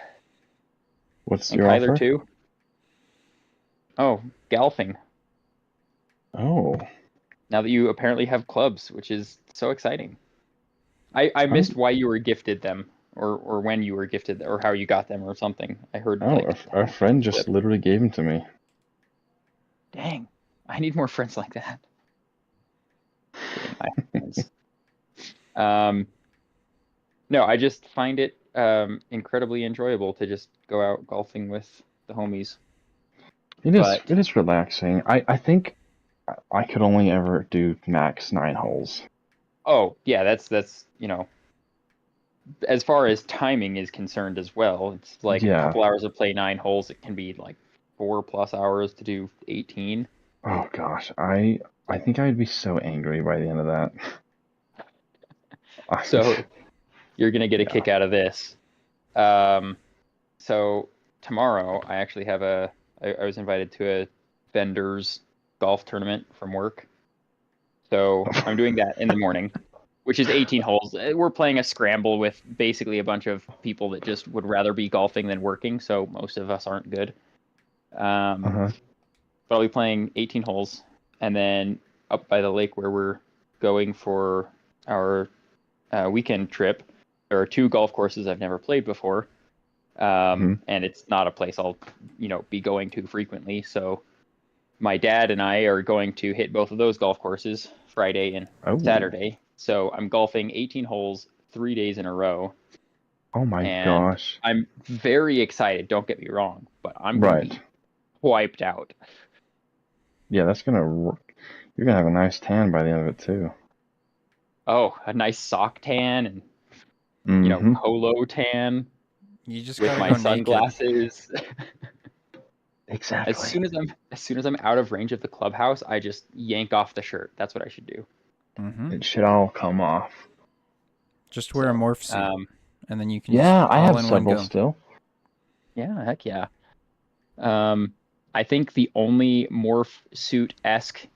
Speaker 2: what's
Speaker 3: And
Speaker 2: your
Speaker 3: Kyler,
Speaker 2: offer?
Speaker 3: too? Oh, golfing.
Speaker 2: Oh,
Speaker 3: Now that you apparently have clubs, which is so exciting. I missed why you were gifted them, or when you were gifted, or how you got them, or something. I heard
Speaker 2: oh,
Speaker 3: like
Speaker 2: a friend just
Speaker 3: clip.
Speaker 2: literally gave them to me.
Speaker 3: Dang, I need more friends like that. Kidding, I have friends. No, I just find it incredibly enjoyable to just go out golfing with the homies. But
Speaker 2: It is relaxing. I think I could only ever do max 9 holes.
Speaker 3: oh yeah, that's as far as timing is concerned as well. It's like a
Speaker 2: Yeah.
Speaker 3: couple hours to play 9 holes. It can be like 4+ hours to do 18.
Speaker 2: Oh gosh, I think I'd be so angry by the end of that.
Speaker 3: So you're gonna get a
Speaker 2: Yeah.
Speaker 3: kick out of this. So tomorrow I actually have I was invited to a vendor's golf tournament from work. So I'm doing that in the morning, which is 18 holes. We're playing a scramble with basically a bunch of people that just would rather be golfing than working, so most of us aren't good.
Speaker 2: Uh-huh.
Speaker 3: But I'll be playing 18 holes, and then up by the lake where we're going for our weekend trip, there are 2 golf courses I've never played before, and it's not a place I'll be going to frequently. So my dad and I are going to hit both of those golf courses Friday and
Speaker 2: Oh.
Speaker 3: Saturday. So I'm golfing 18 holes 3 days in a row.
Speaker 2: Oh my
Speaker 3: And
Speaker 2: gosh.
Speaker 3: I'm very excited. Don't get me wrong, but I'm gonna
Speaker 2: Right.
Speaker 3: be wiped out.
Speaker 2: Yeah, that's gonna work. You're gonna have a nice tan by the end of it too.
Speaker 3: Oh, a nice sock tan and
Speaker 2: Mhm.
Speaker 3: polo tan
Speaker 1: You just
Speaker 3: with
Speaker 1: gotta
Speaker 3: my
Speaker 1: go naked.
Speaker 3: sunglasses.
Speaker 2: Exactly.
Speaker 3: As soon as I'm out of range of the clubhouse, I just yank off the shirt. That's what I should do.
Speaker 1: Mm-hmm.
Speaker 2: It should all come off.
Speaker 1: Just wear a
Speaker 3: So,
Speaker 1: morph suit, and then you can
Speaker 2: Yeah,
Speaker 1: just
Speaker 2: I
Speaker 1: all
Speaker 2: have
Speaker 1: in one
Speaker 2: several
Speaker 1: go.
Speaker 2: still.
Speaker 3: yeah, heck yeah. I think the only morph suit-esque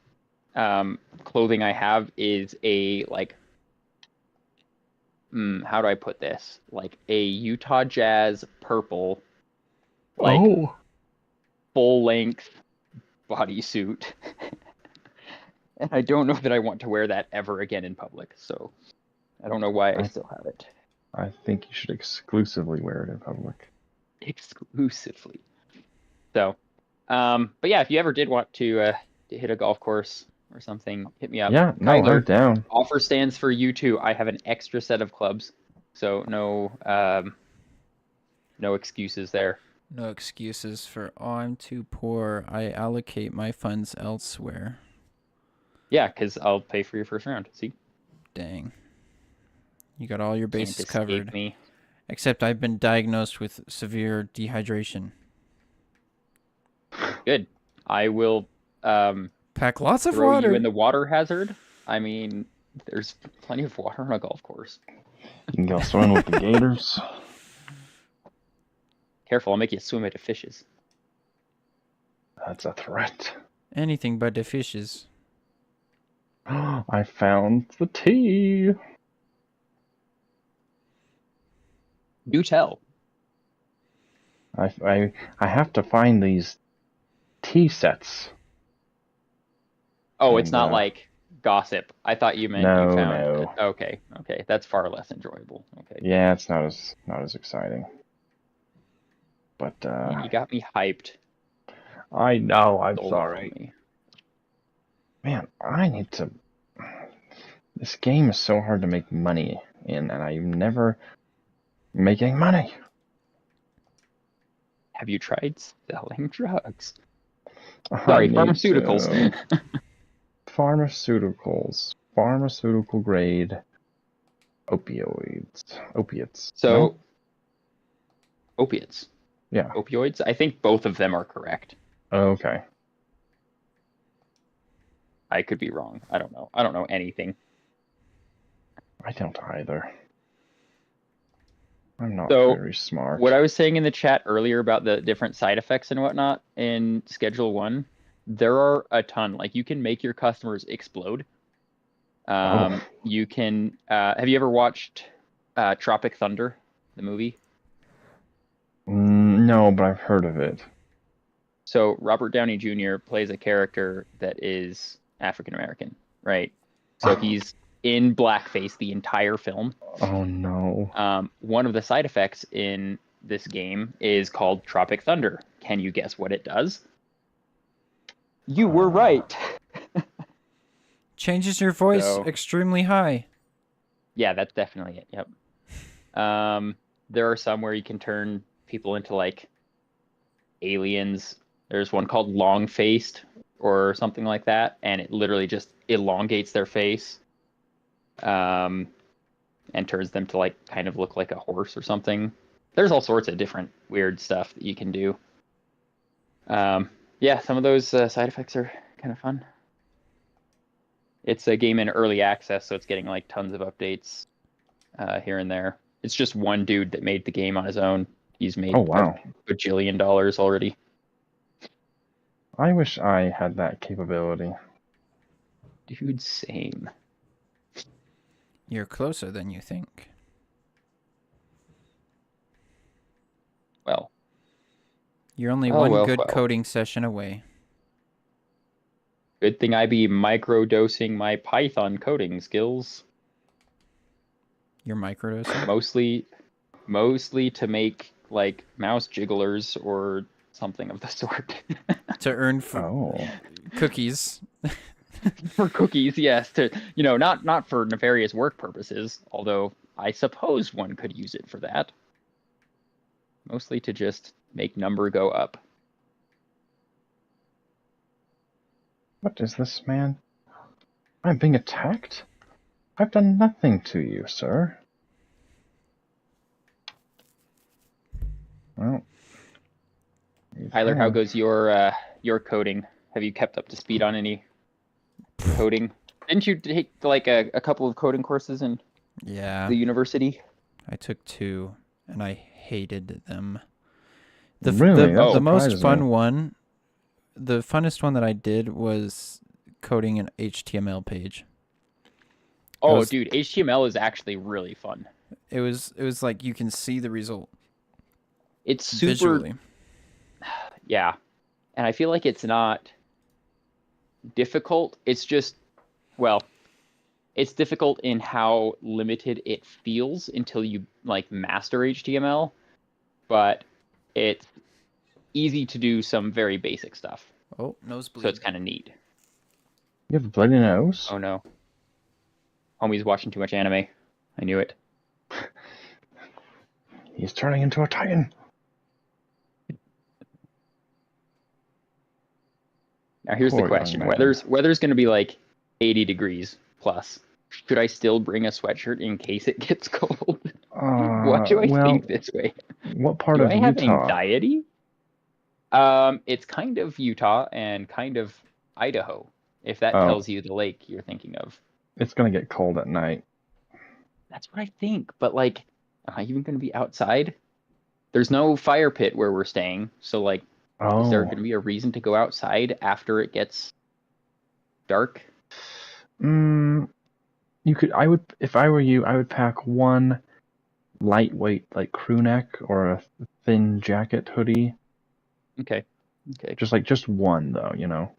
Speaker 3: clothing I have is a how do I put this? Like a Utah Jazz purple, full length bodysuit. And I don't know that I want to wear that ever again in public, so I don't know why I still have it.
Speaker 2: I think you should exclusively wear it in public.
Speaker 3: Exclusively. So, but yeah, if you ever did want to hit a golf course or something, hit me up.
Speaker 2: Yeah, no,
Speaker 3: Kyler,
Speaker 2: I'm down.
Speaker 3: offer stands for you too. I have an extra set of clubs, so no excuses there.
Speaker 1: No excuses for, oh, I'm too poor. I allocate my funds elsewhere.
Speaker 3: Yeah, because I'll pay for your first round. See?
Speaker 1: Dang. You got all your
Speaker 3: Can't
Speaker 1: bases
Speaker 3: escape
Speaker 1: covered.
Speaker 3: me.
Speaker 1: Except I've been diagnosed with severe dehydration.
Speaker 3: Good. I will
Speaker 1: Pack lots of
Speaker 3: throw
Speaker 1: water.
Speaker 3: you in the water hazard. I mean, there's plenty of water on a golf course.
Speaker 2: You can go swimming with the gators.
Speaker 3: Careful, I'll make you swim into fishes.
Speaker 2: That's a threat.
Speaker 1: Anything but the fishes.
Speaker 2: I found the tea.
Speaker 3: Do tell.
Speaker 2: I have to find these tea sets.
Speaker 3: Oh, it's
Speaker 2: And,
Speaker 3: not like gossip. I thought you meant you
Speaker 2: No,
Speaker 3: found.
Speaker 2: no.
Speaker 3: Okay, okay, that's far less enjoyable. Okay,
Speaker 2: Yeah, it's not as exciting. But
Speaker 3: man, you got me hyped.
Speaker 2: I know, I'm
Speaker 3: Sold it for
Speaker 2: sorry.
Speaker 3: me.
Speaker 2: Man, I need to. This game is so hard to make money in, and I'm never making money.
Speaker 3: Have you tried selling drugs?
Speaker 2: I
Speaker 3: Sorry,
Speaker 2: need
Speaker 3: pharmaceuticals.
Speaker 2: to. Pharmaceuticals. Pharmaceutical grade opioids. Opiates. No?
Speaker 3: So, opiates,
Speaker 2: Yeah.
Speaker 3: opioids. I think both of them are correct.
Speaker 2: Okay.
Speaker 3: I could be wrong. I don't know. I don't know anything.
Speaker 2: I don't either. I'm not
Speaker 3: So,
Speaker 2: very smart.
Speaker 3: what I was saying in the chat earlier about the different side effects and whatnot in Schedule 1, there are a ton. Like, you can make your customers explode. You can. Have you ever watched Tropic Thunder, the movie?
Speaker 2: No, but I've heard of it.
Speaker 3: So Robert Downey Jr. plays a character that is African American, right? So he's in blackface the entire film.
Speaker 2: Oh no.
Speaker 3: One of the side effects in this game is called Tropic Thunder. Can you guess what it does? You were right.
Speaker 1: Changes your voice
Speaker 3: So-
Speaker 1: extremely high.
Speaker 3: Yeah, that's definitely it. Yep. There are some where you can turn people into like aliens. There's one called Long Faced or something like that, and it literally just elongates their face, and turns them to like kind of look like a horse or something. There's all sorts of different weird stuff that you can do. Yeah, some of those side effects are kind of fun. It's a game in early access, so it's getting like tons of updates here and there. It's just one dude that made the game on his own. He's made
Speaker 2: Oh wow.
Speaker 3: a bajillion dollars already.
Speaker 2: I wish I had that capability.
Speaker 3: Dude, same.
Speaker 1: You're closer than you think.
Speaker 3: Well,
Speaker 1: You're only
Speaker 3: Oh,
Speaker 1: one
Speaker 3: well,
Speaker 1: good
Speaker 3: well.
Speaker 1: coding session away.
Speaker 3: good thing I be microdosing my Python coding skills.
Speaker 1: You're microdosing.
Speaker 3: Mostly to make like mouse jigglers or something of the sort.
Speaker 1: To earn
Speaker 2: Oh.
Speaker 1: cookies.
Speaker 3: For cookies, yes. To not for nefarious work purposes, although I suppose one could use it for that. Mostly to just make number go up.
Speaker 2: What is this, man? I'm being attacked? I've done nothing to you, sir. Well.
Speaker 3: Tyler, how goes your coding? Have you kept up to speed on any coding? Didn't you take like a couple of coding courses in
Speaker 1: Yeah,
Speaker 3: the university?
Speaker 1: I took 2, and I hated them. The f-
Speaker 2: Really?
Speaker 1: the,
Speaker 2: That
Speaker 1: the most
Speaker 2: surprises
Speaker 1: fun
Speaker 2: me.
Speaker 1: one, the funnest one that I did was coding an HTML page.
Speaker 3: Oh,
Speaker 1: was-
Speaker 3: dude, HTML is actually really fun.
Speaker 1: It was like you can see the result
Speaker 3: It's super,
Speaker 1: visually.
Speaker 3: yeah, and I feel like it's not difficult. It's just, well, it's difficult in how limited it feels until you like master HTML, but it's easy to do some very basic stuff.
Speaker 1: Oh, nosebleed.
Speaker 3: So it's kind of neat.
Speaker 2: You have a bloody nose?
Speaker 3: Oh no. Homie's watching too much anime. I knew it.
Speaker 2: He's turning into a titan.
Speaker 3: Now here's the
Speaker 2: Poor young
Speaker 3: question.
Speaker 2: man.
Speaker 3: Weather's going to be like 80 degrees plus. Should I still bring a sweatshirt in case it gets cold? Why do I
Speaker 2: well,
Speaker 3: think this way?
Speaker 2: what part
Speaker 3: Do
Speaker 2: of
Speaker 3: I have
Speaker 2: Utah?
Speaker 3: anxiety? It's kind of Utah and kind of Idaho, if that
Speaker 2: Oh.
Speaker 3: tells you the lake you're thinking of.
Speaker 2: It's gonna get cold at night.
Speaker 3: That's what I think, but like, am I even going to be outside? There's no fire pit where we're staying, so like, is there
Speaker 2: Oh.
Speaker 3: going to be a reason to go outside after it gets dark?
Speaker 2: You could. I would. If I were you, I would pack one lightweight, like crew neck or a thin jacket hoodie.
Speaker 3: Okay.
Speaker 2: Just one though, you know.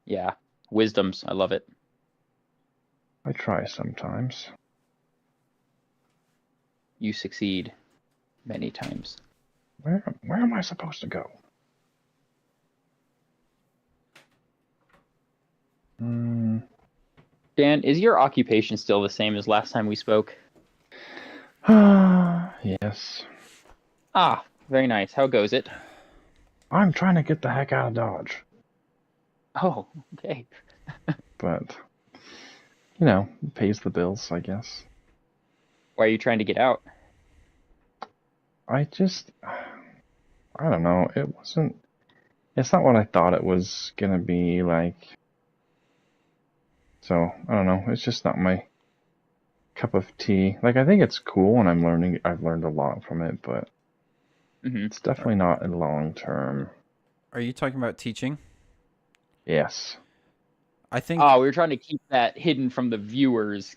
Speaker 3: Yeah. Wisdoms. I love it.
Speaker 2: I try sometimes.
Speaker 3: You succeed many times.
Speaker 2: Where am I supposed to go? Hmm.
Speaker 3: Dan, is your occupation still the same as last time we spoke?
Speaker 2: Yes.
Speaker 3: Ah, very nice. How goes it?
Speaker 2: I'm trying to get the heck out of Dodge,
Speaker 3: Oh, okay.
Speaker 2: but it pays the bills, I guess.
Speaker 3: Why are you trying to get out?
Speaker 2: I don't know. It's not what I thought it was gonna be like. So, I don't know. It's just not my cup of tea. Like, I think it's cool and I've learned a lot from it, but
Speaker 3: Hmm.
Speaker 2: it's definitely not a long term.
Speaker 1: Are you talking about teaching?
Speaker 2: Yes.
Speaker 1: I think.
Speaker 3: Oh, we were trying to keep that hidden from the viewers.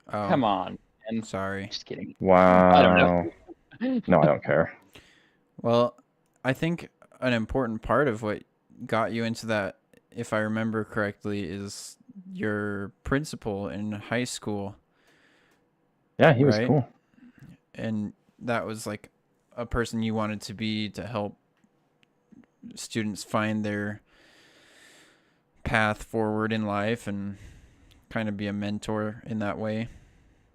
Speaker 1: Oh,
Speaker 3: Come on. And
Speaker 1: sorry.
Speaker 3: just kidding. I don't
Speaker 2: Wow.
Speaker 3: know.
Speaker 2: No, I don't care.
Speaker 1: Well, I think an important part of what got you into that, if I remember correctly, is your principal in high school,
Speaker 2: Yeah, he was
Speaker 1: right?
Speaker 2: cool.
Speaker 1: And that was like a person you wanted to be to help students find their path forward in life and kind of be a mentor in that way.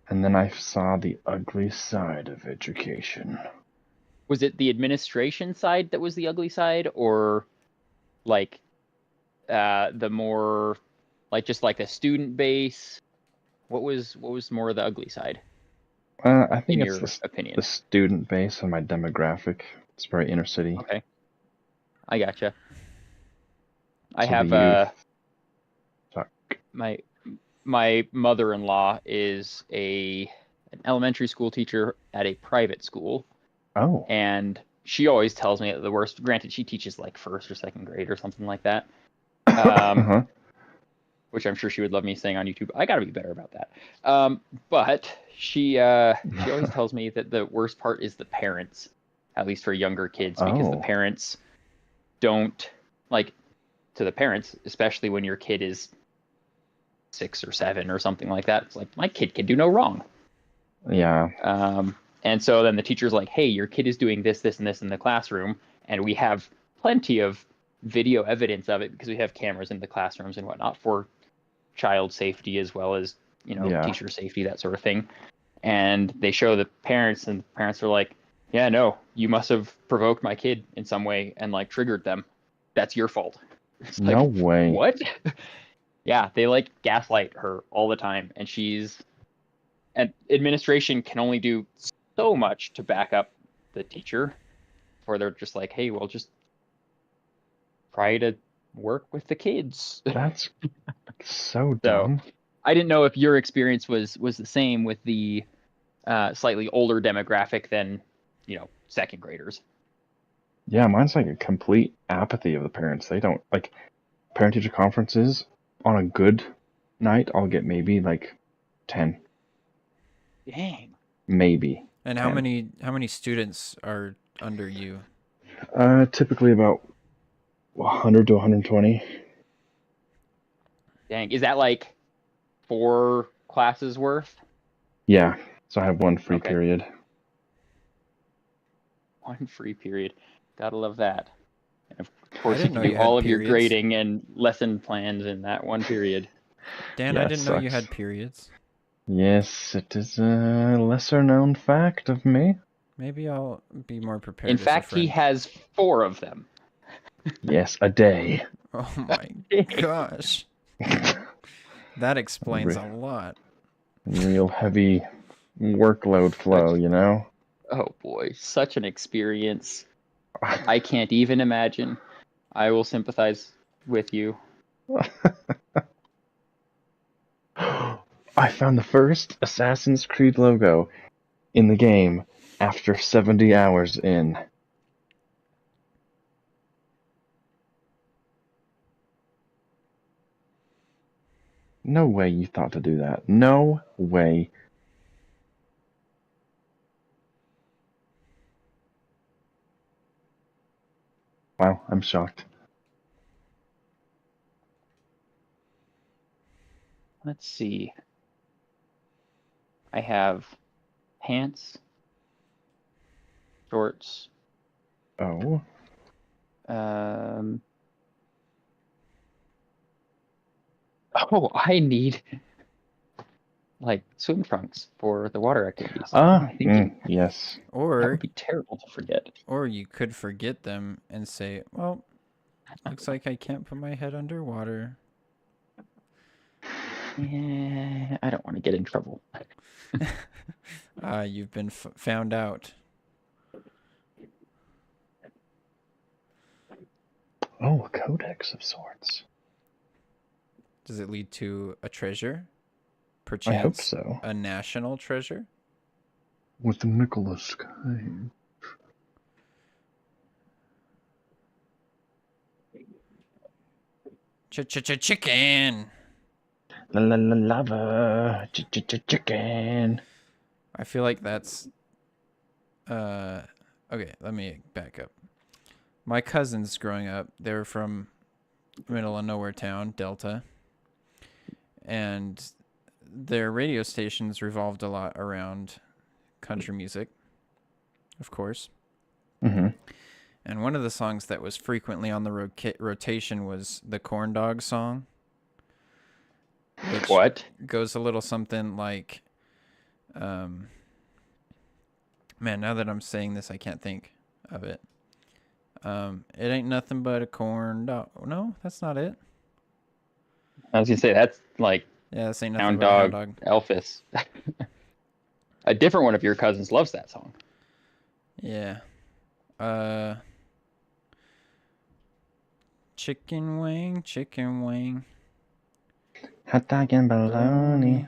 Speaker 2: And then I saw the ugly side of education.
Speaker 3: Was it the administration side that was the ugly side, or like the more like just like the student base? What was more of the ugly side
Speaker 2: I think
Speaker 3: in
Speaker 2: it's
Speaker 3: your
Speaker 2: the
Speaker 3: opinion?
Speaker 2: student base and my demographic. It's very inner city.
Speaker 3: Okay, I gotcha. I
Speaker 2: So the
Speaker 3: have
Speaker 2: youth.
Speaker 3: my my mother-in-law is an elementary school teacher at a private school,
Speaker 2: Oh.
Speaker 3: and she always tells me that the worst. Granted, she teaches like first or second grade or something like that.
Speaker 2: Uh-huh.
Speaker 3: Which I'm sure she would love me saying on YouTube. I got to be better about that. But she always tells me that the worst part is the parents, at least for younger kids, because the
Speaker 2: Oh.
Speaker 3: parents don't like to the parents, especially when your kid is 6 or 7 or something like that. It's like my kid can do no wrong.
Speaker 2: Yeah.
Speaker 3: And so then the teacher's like, "Hey, your kid is doing this, this, and this in the classroom," and we have plenty of video evidence of it because we have cameras in the classrooms and whatnot for child safety as well as
Speaker 2: Yeah.
Speaker 3: teacher safety, that sort of thing. And they show the parents, and the parents are like, "Yeah, no, you must have provoked my kid in some way and like triggered them. That's your fault." It's
Speaker 2: No
Speaker 3: like,
Speaker 2: way.
Speaker 3: what? Yeah, they like gaslight her all the time, and administration can only do so much to back up the teacher, or they're just like, "Hey, well, just try to work with the kids."
Speaker 2: That's so
Speaker 3: So
Speaker 2: dumb.
Speaker 3: I didn't know if your experience was the same with the slightly older demographic than second graders.
Speaker 2: Yeah, mine's like a complete apathy of the parents. They don't like parent teacher conferences. On a good night, I'll get maybe like 10.
Speaker 3: Dang.
Speaker 2: Maybe
Speaker 1: And
Speaker 2: 10.
Speaker 1: how many students are under you?
Speaker 2: Typically about 100 to 120.
Speaker 3: Dang. Is that like 4 classes worth?
Speaker 2: Yeah, so I have one free
Speaker 3: Okay.
Speaker 2: period.
Speaker 3: One free period. Gotta love that. And of
Speaker 1: I
Speaker 3: course, you
Speaker 1: didn't
Speaker 3: can
Speaker 1: know
Speaker 3: do
Speaker 1: you had
Speaker 3: all of your
Speaker 1: periods.
Speaker 3: grading and lesson plans in that one period.
Speaker 1: Dan,
Speaker 2: Yeah,
Speaker 1: I
Speaker 2: it
Speaker 1: didn't know you
Speaker 2: sucks.
Speaker 1: had periods.
Speaker 2: Yes, it is a lesser known fact of me.
Speaker 1: Maybe I'll be more prepared
Speaker 3: In
Speaker 1: as a
Speaker 3: fact, he
Speaker 1: friend.
Speaker 3: has 4 of them.
Speaker 2: Yes, a day.
Speaker 1: Oh my gosh. That explains a lot.
Speaker 2: Real heavy workload flow,
Speaker 3: Such,
Speaker 2: you know?
Speaker 3: oh boy, such an experience. I can't even imagine. I will sympathize with you.
Speaker 2: I found the first Assassin's Creed logo in the game after 70 hours in. No way you thought to do that. No way. Wow, I'm shocked.
Speaker 3: Let's see. I have pants, shorts,
Speaker 2: Oh.
Speaker 3: oh, I need like swim trunks for the water activities.
Speaker 2: Yes.
Speaker 3: That
Speaker 1: Or
Speaker 3: would be terrible to forget.
Speaker 1: you could forget them and say, "Well, looks like I can't put my head underwater."
Speaker 3: Yeah, I don't want to get in trouble.
Speaker 1: You've been found out.
Speaker 2: Oh, a codex of sorts.
Speaker 1: Does it lead to a treasure?
Speaker 2: I hope
Speaker 1: Perchance
Speaker 2: so.
Speaker 1: a national treasure?
Speaker 2: With Nicholas Cage.
Speaker 1: Chicken.
Speaker 2: Lava. Chicken.
Speaker 1: I feel like that's okay, let me back up. My cousins growing up, they were from middle of nowhere town, Delta. And their radio stations revolved a lot around country music, of course.
Speaker 2: Mm-hmm.
Speaker 1: And one of the songs that was frequently on the rotation was the Corn Dog song. Which
Speaker 3: What?
Speaker 1: goes a little something like, man, now that I'm saying this, I can't think of it. It ain't nothing but a corn dog. No, that's not it.
Speaker 3: I was gonna say that's like
Speaker 1: Yeah, this ain't nothing
Speaker 3: Hound
Speaker 1: but a hound
Speaker 3: Dog,
Speaker 1: dog.
Speaker 3: Elvis. A different one of your cousins loves that song.
Speaker 1: Yeah. Chicken wing, chicken wing.
Speaker 2: Hot dog and bologna.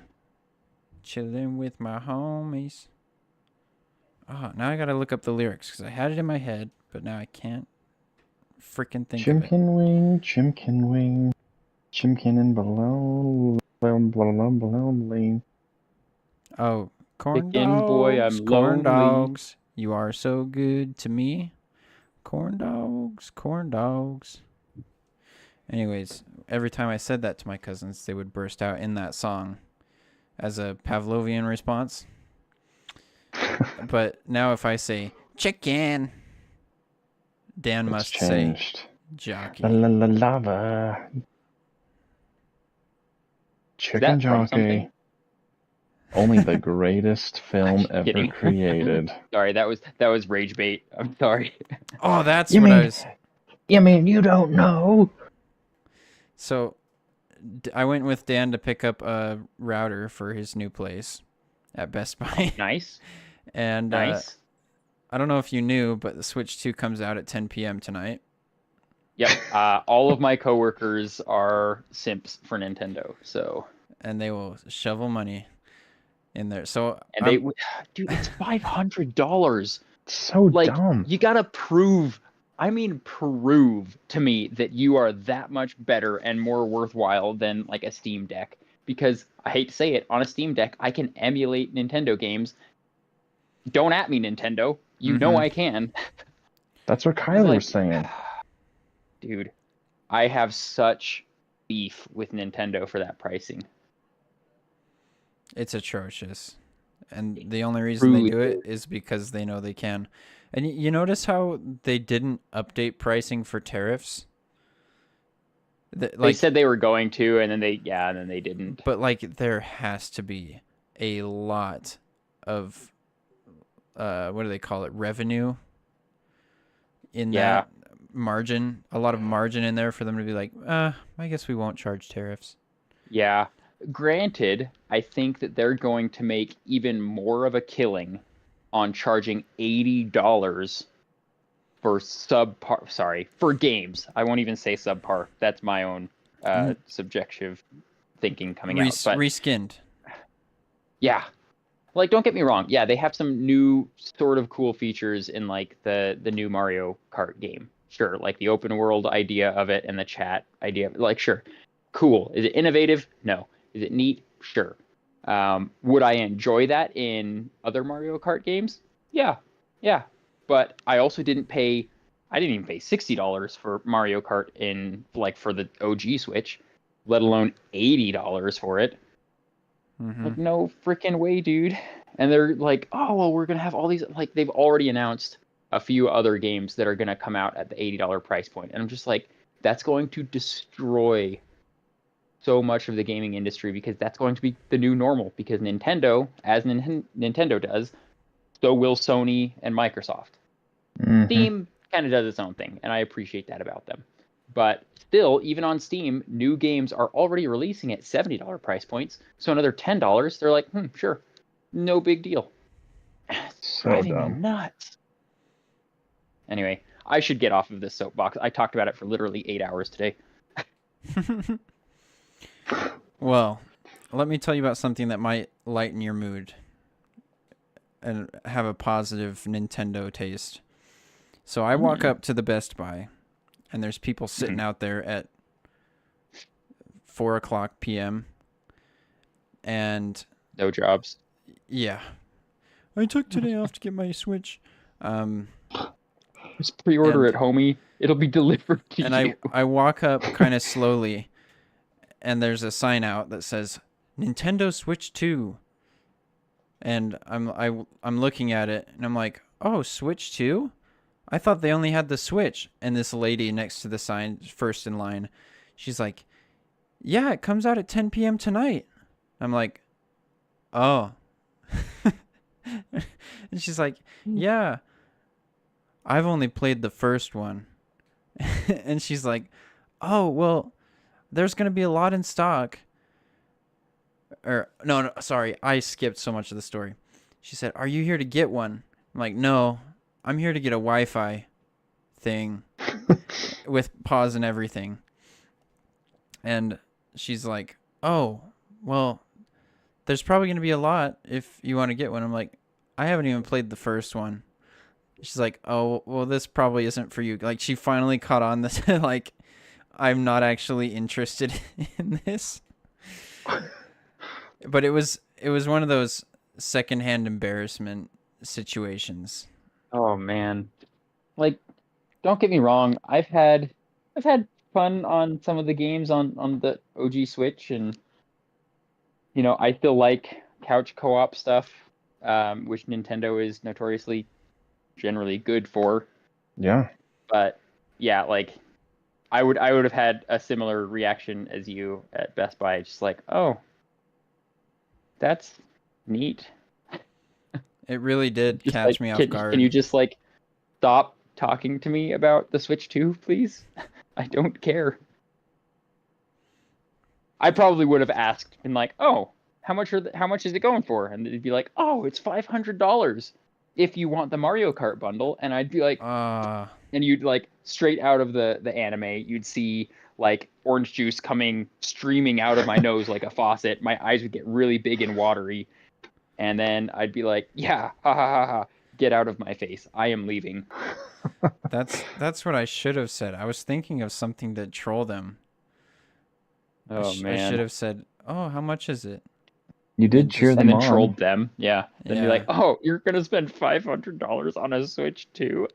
Speaker 1: Chilling with my homies. Oh, now I gotta look up the lyrics because I had it in my head, but now I can't freaking think of it.
Speaker 2: Chimkin wing, chimkin and bologna.
Speaker 1: Oh, corn
Speaker 3: Chicken boy, I'm
Speaker 1: dogs, corn
Speaker 3: lonely.
Speaker 1: dogs. You are so good to me. Corn dogs, corn dogs. Anyways, every time I said that to my cousins, they would burst out in that song as a Pavlovian response. But now if I say chicken, Dan must
Speaker 2: changed.
Speaker 1: say jockey.
Speaker 2: Lava. Chicken Jockey. Only the greatest film ever
Speaker 3: Kidding.
Speaker 2: created.
Speaker 3: Sorry, that was rage bait. I'm sorry.
Speaker 1: Oh, that's
Speaker 2: You
Speaker 1: what
Speaker 2: mean,
Speaker 1: I was.
Speaker 2: You mean you don't know?
Speaker 1: So I went with Dan to pick up a router for his new place at Best Buy.
Speaker 3: Nice.
Speaker 1: And
Speaker 3: Nice.
Speaker 1: I don't know if you knew, but the Switch 2 comes out at 10 p.m. tonight.
Speaker 3: Yep. All of my coworkers are simps for Nintendo, so.
Speaker 1: And they will shovel money in there. So
Speaker 3: And dude, it's $500.
Speaker 2: So
Speaker 3: Like,
Speaker 2: dumb.
Speaker 3: you gotta prove to me that you are that much better and more worthwhile than like a Steam Deck. Because I hate to say it, on a Steam Deck, I can emulate Nintendo games. Don't at me, Nintendo. You know I can.
Speaker 2: That's what Kylie was saying.
Speaker 3: Dude, I have such beef with Nintendo for that pricing.
Speaker 1: It's atrocious. And the only reason they do it is because they know they can. And you notice how they didn't update pricing for tariffs?
Speaker 3: They said they were going to, and then they didn't.
Speaker 1: But like, there has to be a lot of what do they call it? Revenue in that margin. A lot of margin in there for them to be like, I guess we won't charge tariffs.
Speaker 3: Yeah. Granted, I think that they're going to make even more of a killing on charging $80 for for games. I won't even say subpar. That's my own subjective thinking coming out. But
Speaker 1: reskinned.
Speaker 3: Yeah. Like, don't get me wrong. Yeah, they have some new sort of cool features in like the new Mario Kart game. Sure, like the open world idea of it and the chat idea. Like, sure, cool. Is it innovative? No. Is it neat? Sure. Would I enjoy that in other Mario Kart games? Yeah. But I also didn't even pay $60 for Mario Kart for the OG Switch, let alone $80 for it.
Speaker 1: Mm-hmm.
Speaker 3: Like, no freaking way, dude. And they're like, oh, well, we're going to have all these. Like, they've already announced a few other games that are going to come out at the $80 price point. And I'm just like, that's going to destroy so much of the gaming industry because that's going to be the new normal. Because Nintendo, as Nintendo does, so will Sony and Microsoft. Steam kind of does its own thing, and I appreciate that about them. But still, even on Steam, new games are already releasing at $70 price points. So another $10, they're like, sure, no big deal. It's
Speaker 2: So
Speaker 3: driving me
Speaker 2: dumb.
Speaker 3: nuts. Anyway, I should get off of this soapbox. I talked about it for literally 8 hours today.
Speaker 1: Well, let me tell you about something that might lighten your mood and have a positive Nintendo taste. So I walk up to the Best Buy, and there's people sitting out there at 4:00 p.m. And
Speaker 3: No jobs.
Speaker 1: yeah, I took today off to get my Switch.
Speaker 3: Just pre-order
Speaker 1: And-
Speaker 3: it, homie. It'll be delivered to
Speaker 1: And
Speaker 3: you.
Speaker 1: I walk up kind of slowly, and there's a sign out that says Nintendo Switch 2. And I'm looking at it, and I'm like, oh, Switch 2? I thought they only had the Switch. And this lady next to the sign, first in line, she's like, yeah, it comes out at 10 p.m. tonight. I'm like, oh. And she's like, yeah, I've only played the first one. And she's like, oh, well, there's going to be a lot in stock. Or, no, sorry, I skipped so much of the story. She said, are you here to get one? I'm like, no, I'm here to get a Wi-Fi thing with pause and everything. And she's like, oh, well, there's probably going to be a lot if you want to get one. I'm like, I haven't even played the first one. She's like, oh, well, this probably isn't for you. Like, she finally caught on this, like, I'm not actually interested in this. But it was one of those secondhand embarrassment situations.
Speaker 3: Oh man. Like, don't get me wrong, I've had fun on some of the games on the OG Switch, and I still like couch co-op stuff, which Nintendo is notoriously generally good for.
Speaker 2: Yeah.
Speaker 3: But yeah, like I would have had a similar reaction as you at Best Buy, just like, oh, that's neat.
Speaker 1: It really did
Speaker 3: Just
Speaker 1: catch
Speaker 3: like,
Speaker 1: me off guard.
Speaker 3: Can you just like stop talking to me about the Switch 2, please? I don't care. I probably would have asked and like, oh, how much is it going for? And they'd be like, oh, it's $500 if you want the Mario Kart bundle. And I'd be like, and you'd like straight out of the anime, you'd see like orange juice coming streaming out of my nose like a faucet. My eyes would get really big and watery. And then I'd be like, yeah, ha ha ha ha, get out of my face. I am leaving.
Speaker 1: That's what I should have said. I was thinking of something to troll them.
Speaker 3: Oh
Speaker 1: I
Speaker 3: man.
Speaker 1: should have said, oh, how much is it?
Speaker 2: You did
Speaker 1: And
Speaker 2: cheer
Speaker 1: just-
Speaker 2: them
Speaker 3: And then
Speaker 2: on.
Speaker 3: trolled them. Yeah. Then be
Speaker 1: Yeah.
Speaker 3: like, oh, you're gonna spend $500 on a Switch too.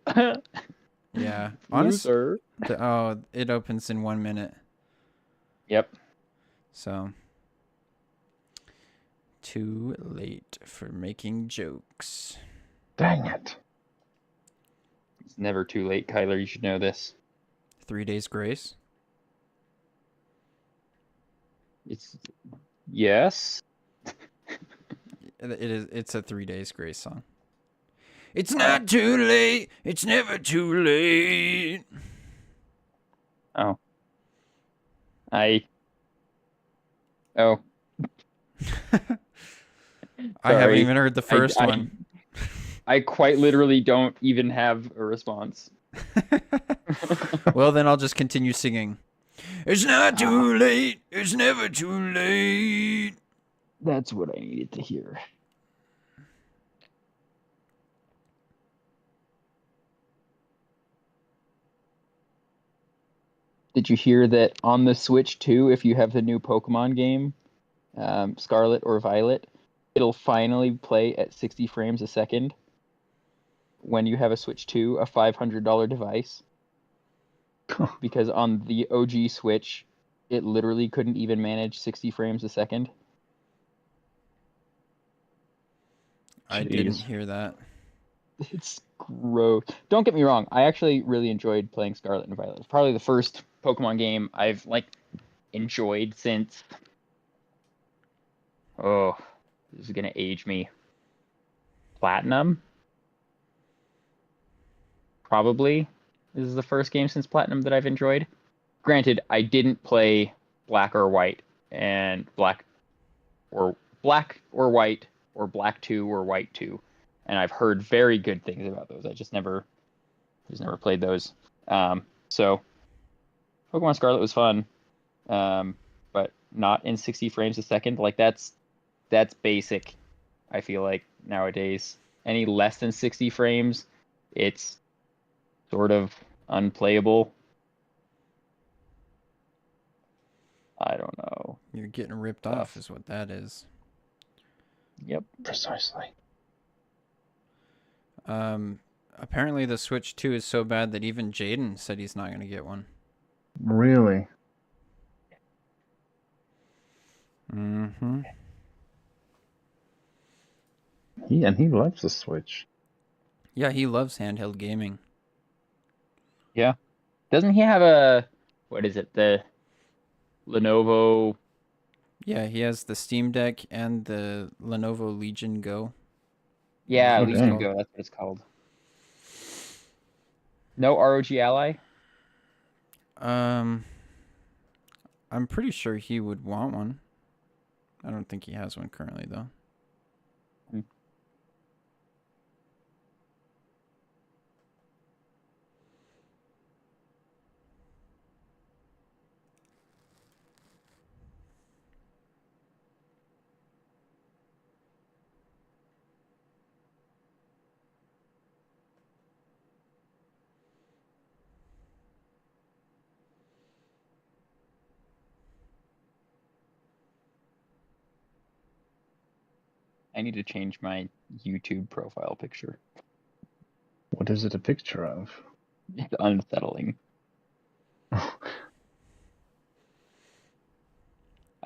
Speaker 1: Yeah. Honestly,
Speaker 3: Loser.
Speaker 1: it opens in 1 minute.
Speaker 3: Yep.
Speaker 1: So too late for making jokes.
Speaker 2: Dang it.
Speaker 3: It's never too late, Kyler. You should know this.
Speaker 1: 3 days grace.
Speaker 3: It's yes.
Speaker 1: It's a 3 days grace song. It's not too late. It's never too late.
Speaker 3: Oh.
Speaker 1: I haven't
Speaker 3: Sorry.
Speaker 1: even heard the first one.
Speaker 3: I quite literally don't even have a response.
Speaker 1: Well, then I'll just continue singing. It's not too late. It's never too late.
Speaker 3: That's what I needed to hear. Did you hear that on the Switch 2, if you have the new Pokemon game, Scarlet or Violet, it'll finally play at 60 frames a second when you have a Switch 2, a $500 device? Because on the OG Switch, it literally couldn't even manage 60 frames a second.
Speaker 1: I didn't
Speaker 2: Jeez.
Speaker 1: hear that.
Speaker 3: It's gross. Don't get me wrong. I actually really enjoyed playing Scarlet and Violet. It's probably the first Pokemon game I've like enjoyed since. Oh, this is gonna age me. Platinum. Probably. This is the first game since Platinum that I've enjoyed. Granted, I didn't play Black or White and Black or White or Black 2 or White 2, and I've heard very good things about those. I just never played those. So Pokemon Scarlet was fun, but not in 60 frames a second. Like that's basic. I feel like nowadays, any less than 60 frames, it's sort of unplayable. I don't know.
Speaker 1: You're getting ripped off is what that is.
Speaker 3: Yep.
Speaker 2: Precisely.
Speaker 1: Apparently the Switch 2 is so bad that even Jaden said he's not going to get one.
Speaker 2: Really?
Speaker 1: Mm-hmm.
Speaker 2: He loves the Switch.
Speaker 1: Yeah, he loves handheld gaming.
Speaker 3: Yeah. Doesn't he have a, what is it, the Lenovo?
Speaker 1: Yeah, he has the Steam Deck and the Lenovo Legion Go.
Speaker 3: Yeah,
Speaker 2: Oh,
Speaker 3: Legion
Speaker 2: dang.
Speaker 3: Go, that's what it's called. No ROG Ally?
Speaker 1: I'm pretty sure he would want one. I don't think he has one currently, though.
Speaker 3: I need to change my YouTube profile picture.
Speaker 2: What is it a picture of?
Speaker 3: It's unsettling. I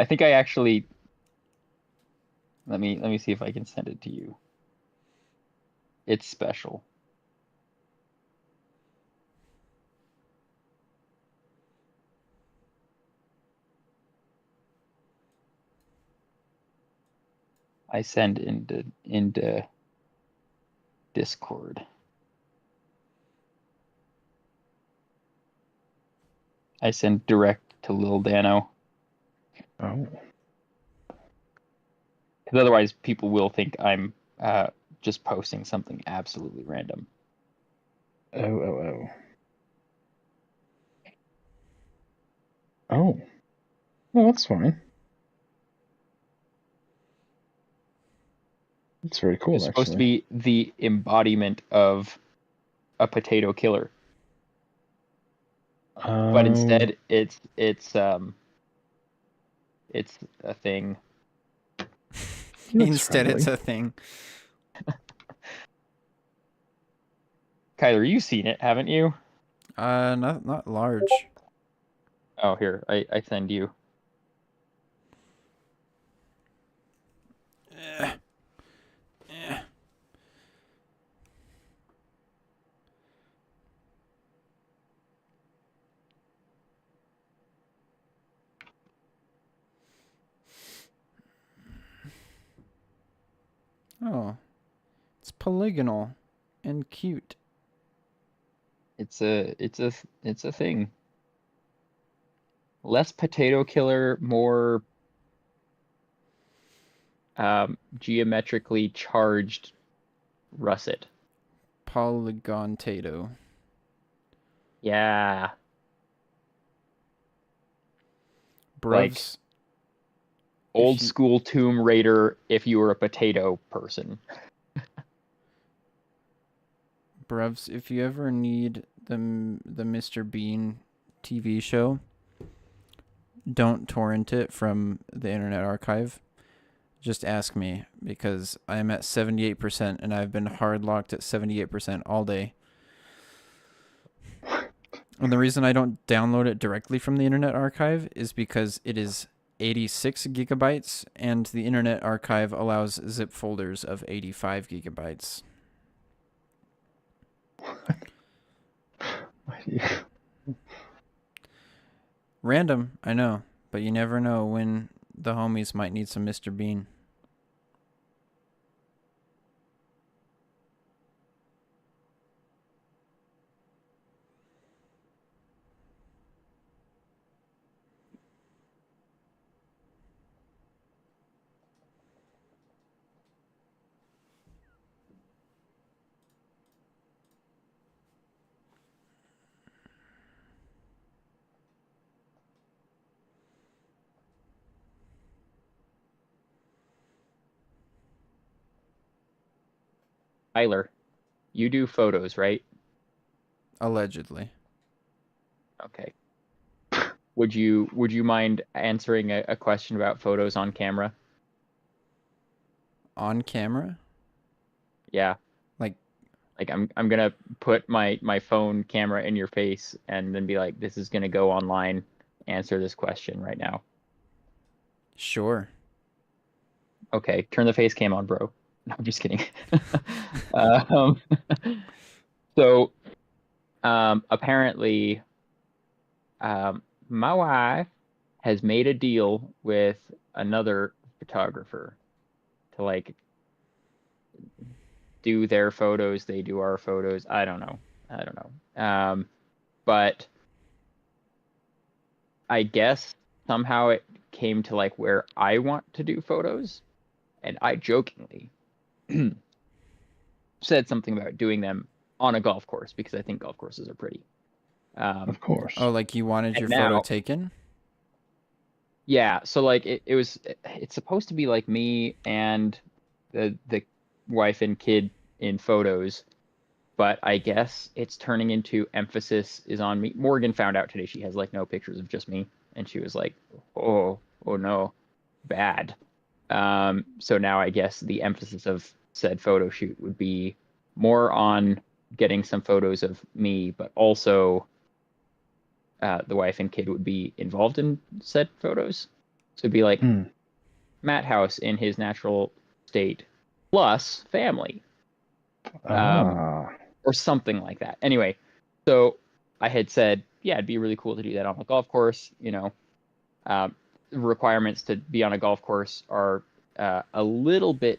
Speaker 3: think I actually, let me see if I can send it to you. It's special. I send into Discord. I send direct to Lil Dano.
Speaker 2: Oh.
Speaker 3: Because otherwise people will think I'm just posting something absolutely random.
Speaker 2: Oh. Oh. Well, that's fine. It's very cool,
Speaker 3: It's supposed to
Speaker 2: actually.
Speaker 3: be the embodiment of a potato killer. But instead it's a thing.
Speaker 1: Instead, it's a thing.
Speaker 3: Kyler, you've seen it, haven't you?
Speaker 1: Not large.
Speaker 3: Oh, here, I send you.
Speaker 1: Oh, it's polygonal and cute.
Speaker 3: It's a thing. Less potato killer, more geometrically charged russet.
Speaker 1: Polygon Tato.
Speaker 3: Yeah.
Speaker 1: Bruvs.
Speaker 3: Old school Tomb Raider if you were a potato person.
Speaker 1: Bruvs, if you ever need the Mr. Bean TV show, don't torrent it from the Internet Archive. Just ask me, because I'm at 78% and I've been hard locked at 78% all day. And the reason I don't download it directly from the Internet Archive is because it is 86 gigabytes, and the Internet Archive allows zip folders of 85 gigabytes. Random, I know, but you never know when the homies might need some Mr. Bean.
Speaker 3: Tyler, you do photos, right?
Speaker 1: Allegedly.
Speaker 3: Okay. Would you mind answering a question about photos on camera?
Speaker 1: On camera?
Speaker 3: Yeah. Like I'm gonna put my phone camera in your face and then be like, this is gonna go online. Answer this question right now.
Speaker 1: Sure.
Speaker 3: Okay, turn the face cam on, bro. No, I'm just kidding. um, so apparently my wife has made a deal with another photographer to like do their photos, they do our photos. I don't know. But I guess somehow it came to like where I want to do photos, and I jokingly said something about doing them on a golf course because I think golf courses are pretty.
Speaker 2: Of course.
Speaker 1: Oh, like you wanted your
Speaker 3: now,
Speaker 1: photo taken?
Speaker 3: yeah, so like it's supposed to be like me and the wife and kid in photos, but I guess it's turning into emphasis is on me. Morgan found out today she has like no pictures of just me, and she was like, oh no, bad. So now I guess the emphasis of said photo shoot would be more on getting some photos of me, but also the wife and kid would be involved in said photos. So it'd be like Matt House in his natural state plus family. Or something like that. Anyway, so I had said, yeah, it'd be really cool to do that on a golf course. You know, requirements to be on a golf course are a little bit,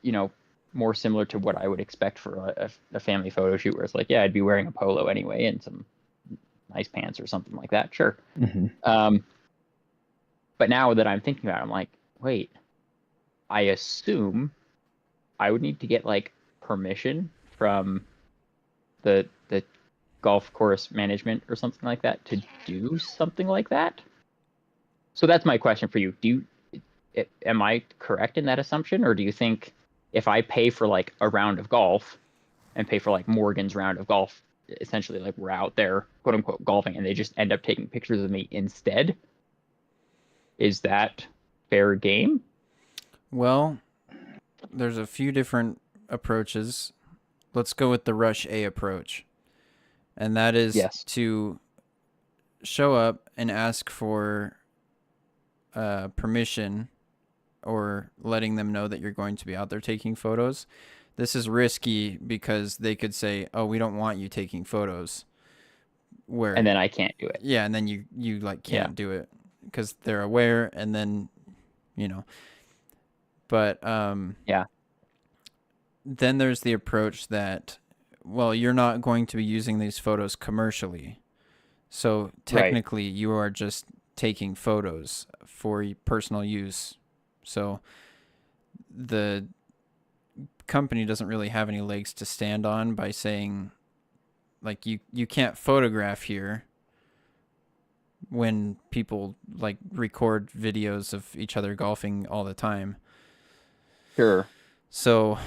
Speaker 3: you know, more similar to what I would expect for a family photo shoot, where it's like, yeah, I'd be wearing a polo anyway and some nice pants or something like that. Sure. But now that I'm thinking about it, I'm like, wait, I assume I would need to get like permission from the golf course management or something like that to do something like that. So that's my question for you. Am I correct in that assumption, or do you think if I pay for like a round of golf and pay for like Morgan's round of golf, essentially like we're out there quote unquote golfing and they just end up taking pictures of me instead, is that fair game?
Speaker 1: Well, there's a few different approaches. Let's go with the Rush A approach. And that is to show up and ask for permission or letting them know that you're going to be out there taking photos. This is risky because they could say, oh, we don't want you taking photos.
Speaker 3: And then I can't do it.
Speaker 1: Yeah, and then you like can't do it because they're aware, and then, you know. But then there's the approach that, well, you're not going to be using these photos commercially. So technically you are just taking photos for personal use. So the company doesn't really have any legs to stand on by saying, like, you can't photograph here when people like record videos of each other golfing all the time.
Speaker 3: Sure.
Speaker 1: So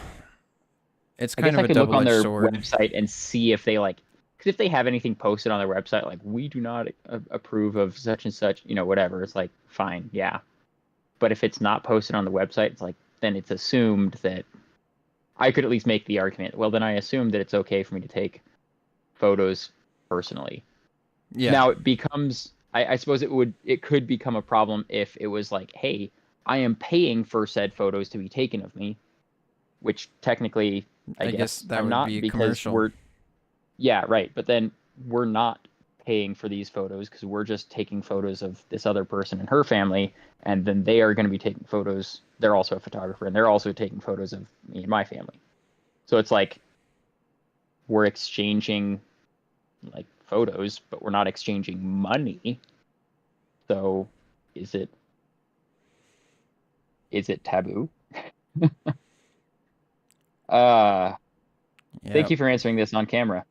Speaker 1: it's kind of a double-edged sword. I could look on their
Speaker 3: website and see if they like, because if they have anything posted on their website, like, we do not approve of such and such, you know, whatever, it's like, fine, yeah. But if it's not posted on the website, it's like, then it's assumed that I could at least make the argument, well, then I assume that it's okay for me to take photos personally.
Speaker 1: Yeah.
Speaker 3: Now it becomes, I suppose it could become a problem if it was like, hey, I am paying for said photos to be taken of me, which technically I
Speaker 1: I guess
Speaker 3: guess
Speaker 1: that
Speaker 3: I'm
Speaker 1: would
Speaker 3: not
Speaker 1: be a
Speaker 3: because
Speaker 1: commercial.
Speaker 3: yeah, right. But then we're not paying for these photos because we're just taking photos of this other person and her family, and then they are going to be taking photos. They're also a photographer, and they're also taking photos of me and my family. So it's like we're exchanging like photos, but we're not exchanging money. So is it taboo? Uh
Speaker 1: Yeah,
Speaker 3: Thank you for answering this on camera.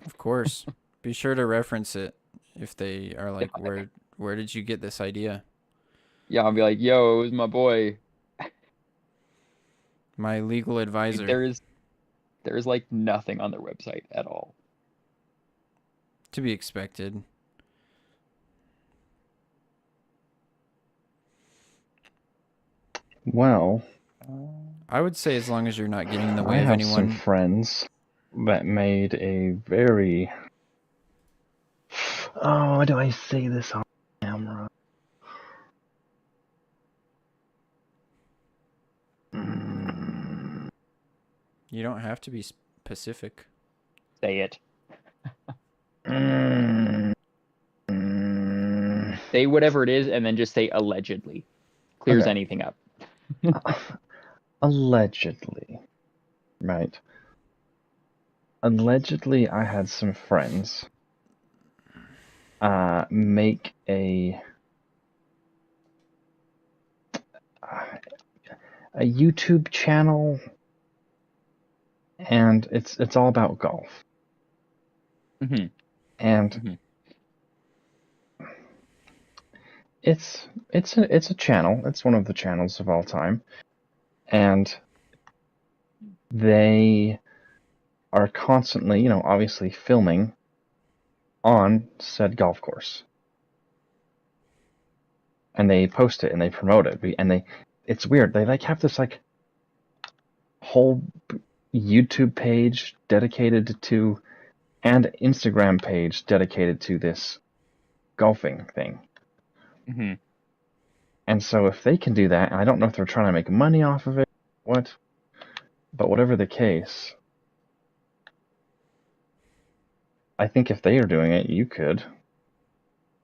Speaker 1: of course. Be sure to reference it if they are
Speaker 3: Yeah,
Speaker 1: like, where did you get this idea?
Speaker 3: yeah, I'll be like, yo, it was my boy.
Speaker 1: My legal
Speaker 3: Dude,
Speaker 1: advisor.
Speaker 3: there is like nothing on their website at all.
Speaker 1: To be expected.
Speaker 2: Well,
Speaker 1: I would say as long as you're not getting in the
Speaker 2: I
Speaker 1: way of
Speaker 2: have some
Speaker 1: anyone.
Speaker 2: friends that made a very. Oh, how do I say this on camera? Mm,
Speaker 1: You don't have to be specific.
Speaker 3: Say it.
Speaker 2: mm, mm.
Speaker 3: Say whatever it is, and then just say allegedly. Clears
Speaker 2: Okay.
Speaker 3: anything up.
Speaker 2: Allegedly, right? Allegedly, I had some friends make a YouTube channel, and it's all about golf.
Speaker 3: Mm-hmm.
Speaker 2: And
Speaker 3: Mm-hmm.
Speaker 2: it's a channel. It's one of the channels of all time, and they are constantly, obviously filming on said golf course, and they post it and they promote it, and it's weird. They like have this like whole YouTube page dedicated to, and Instagram page dedicated to this golfing thing.
Speaker 3: Mm-hmm.
Speaker 2: And so if they can do that, and I don't know if they're trying to make money off of it, what, but whatever the case, I think if they are doing it, you could.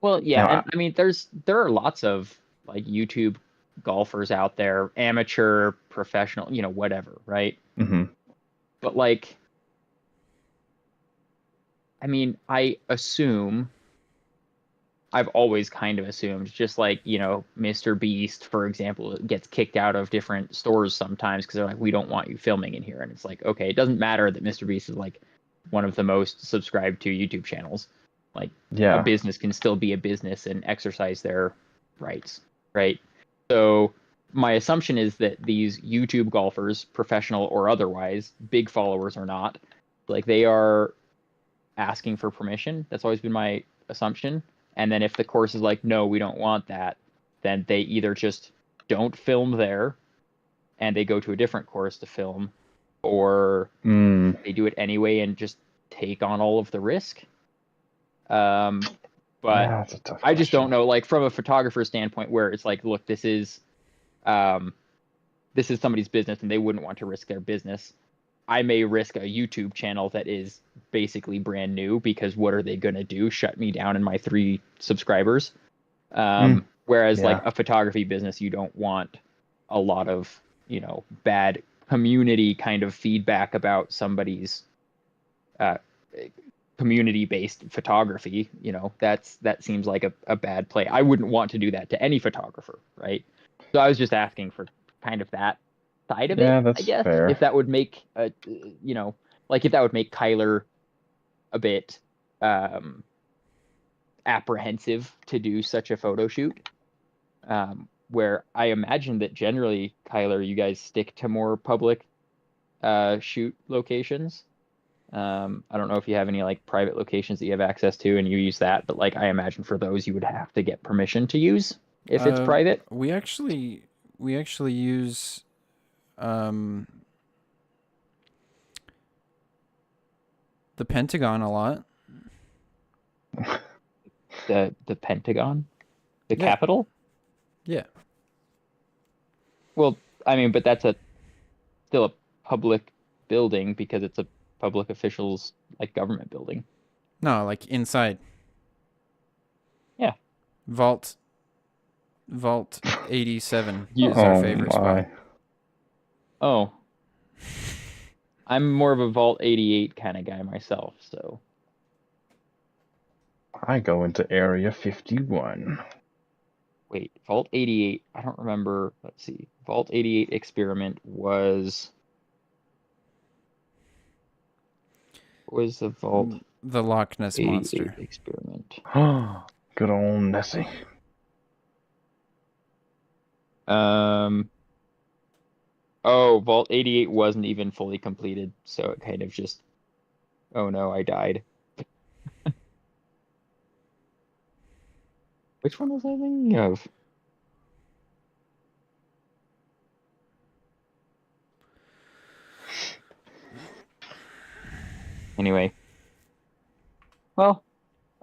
Speaker 3: Well, yeah,
Speaker 2: Now,
Speaker 3: and I mean, there are lots of like YouTube golfers out there, amateur, professional, whatever, right?
Speaker 2: mm-hmm,
Speaker 3: But like, I mean, I've always kind of assumed, just like, Mr. Beast, for example, gets kicked out of different stores sometimes because they're like, we don't want you filming in here. And it's like, okay, it doesn't matter that Mr. Beast is like one of the most subscribed to YouTube channels. Like, a
Speaker 2: yeah,
Speaker 3: business can still be a business and exercise their rights, right? So my assumption is that these YouTube golfers, professional or otherwise, big followers or not, like they are asking for permission. That's always been my assumption. And then if the course is like, no, we don't want that, then they either just don't film there and they go to a different course to film, or they do it anyway and just take on all of the risk. But
Speaker 2: that's a tough
Speaker 3: I just don't
Speaker 2: question.
Speaker 3: know, like from a photographer standpoint, where it's like, look, um, this is somebody's business and they wouldn't want to risk their business. I may risk a YouTube channel that is basically brand new because what are they going to do? Shut me down and my 3 subscribers. Whereas like
Speaker 2: Yeah,
Speaker 3: a photography business, you don't want a lot of, bad community kind of feedback about somebody's uh, community-based photography. That seems like a bad play. I wouldn't want to do that to any photographer, right? So I was just asking for kind of that side of it,
Speaker 2: yeah,
Speaker 3: I
Speaker 2: that's
Speaker 3: guess,
Speaker 2: fair.
Speaker 3: if that would make like if that would make Kyler a bit apprehensive to do such a photo shoot. Where I imagine that generally, Kyler, you guys stick to more public shoot locations. I don't know if you have any like private locations that you have access to and you use that, but like I imagine for those you would have to get permission to use if it's
Speaker 1: Uh,
Speaker 3: private.
Speaker 1: we actually use um the Pentagon a lot.
Speaker 3: The Pentagon, the
Speaker 1: Yeah.
Speaker 3: Capitol.
Speaker 1: Yeah.
Speaker 3: Well, I mean, but that's still a public building because it's a public officials like government building.
Speaker 1: No, like inside.
Speaker 3: Yeah.
Speaker 1: Vault 87
Speaker 3: You-
Speaker 1: is our
Speaker 2: Oh
Speaker 1: favorite
Speaker 2: my.
Speaker 1: spot.
Speaker 3: Oh, I'm more of a Vault 88 kind of guy myself, so
Speaker 2: I go into Area 51.
Speaker 3: wait, Vault 88, I don't remember. Let's see. Vault 88 experiment was the Vault
Speaker 1: The Loch Ness
Speaker 3: 88
Speaker 1: Monster.
Speaker 3: experiment?
Speaker 2: Good old Nessie.
Speaker 3: Oh, Vault 88 wasn't even fully completed, so it kind of just, oh no, I died. Which one was I thinking of? Anyway, well,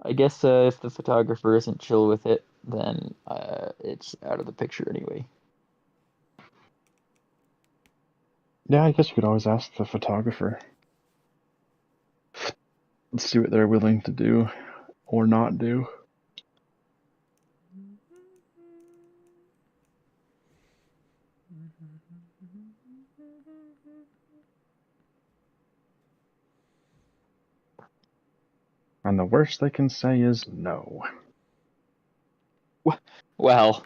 Speaker 3: I guess if the photographer isn't chill with it, then it's out of the picture anyway.
Speaker 2: Yeah, I guess you could always ask the photographer. Let's see what they're willing to do or not do. And the worst they can say is no.
Speaker 3: Well,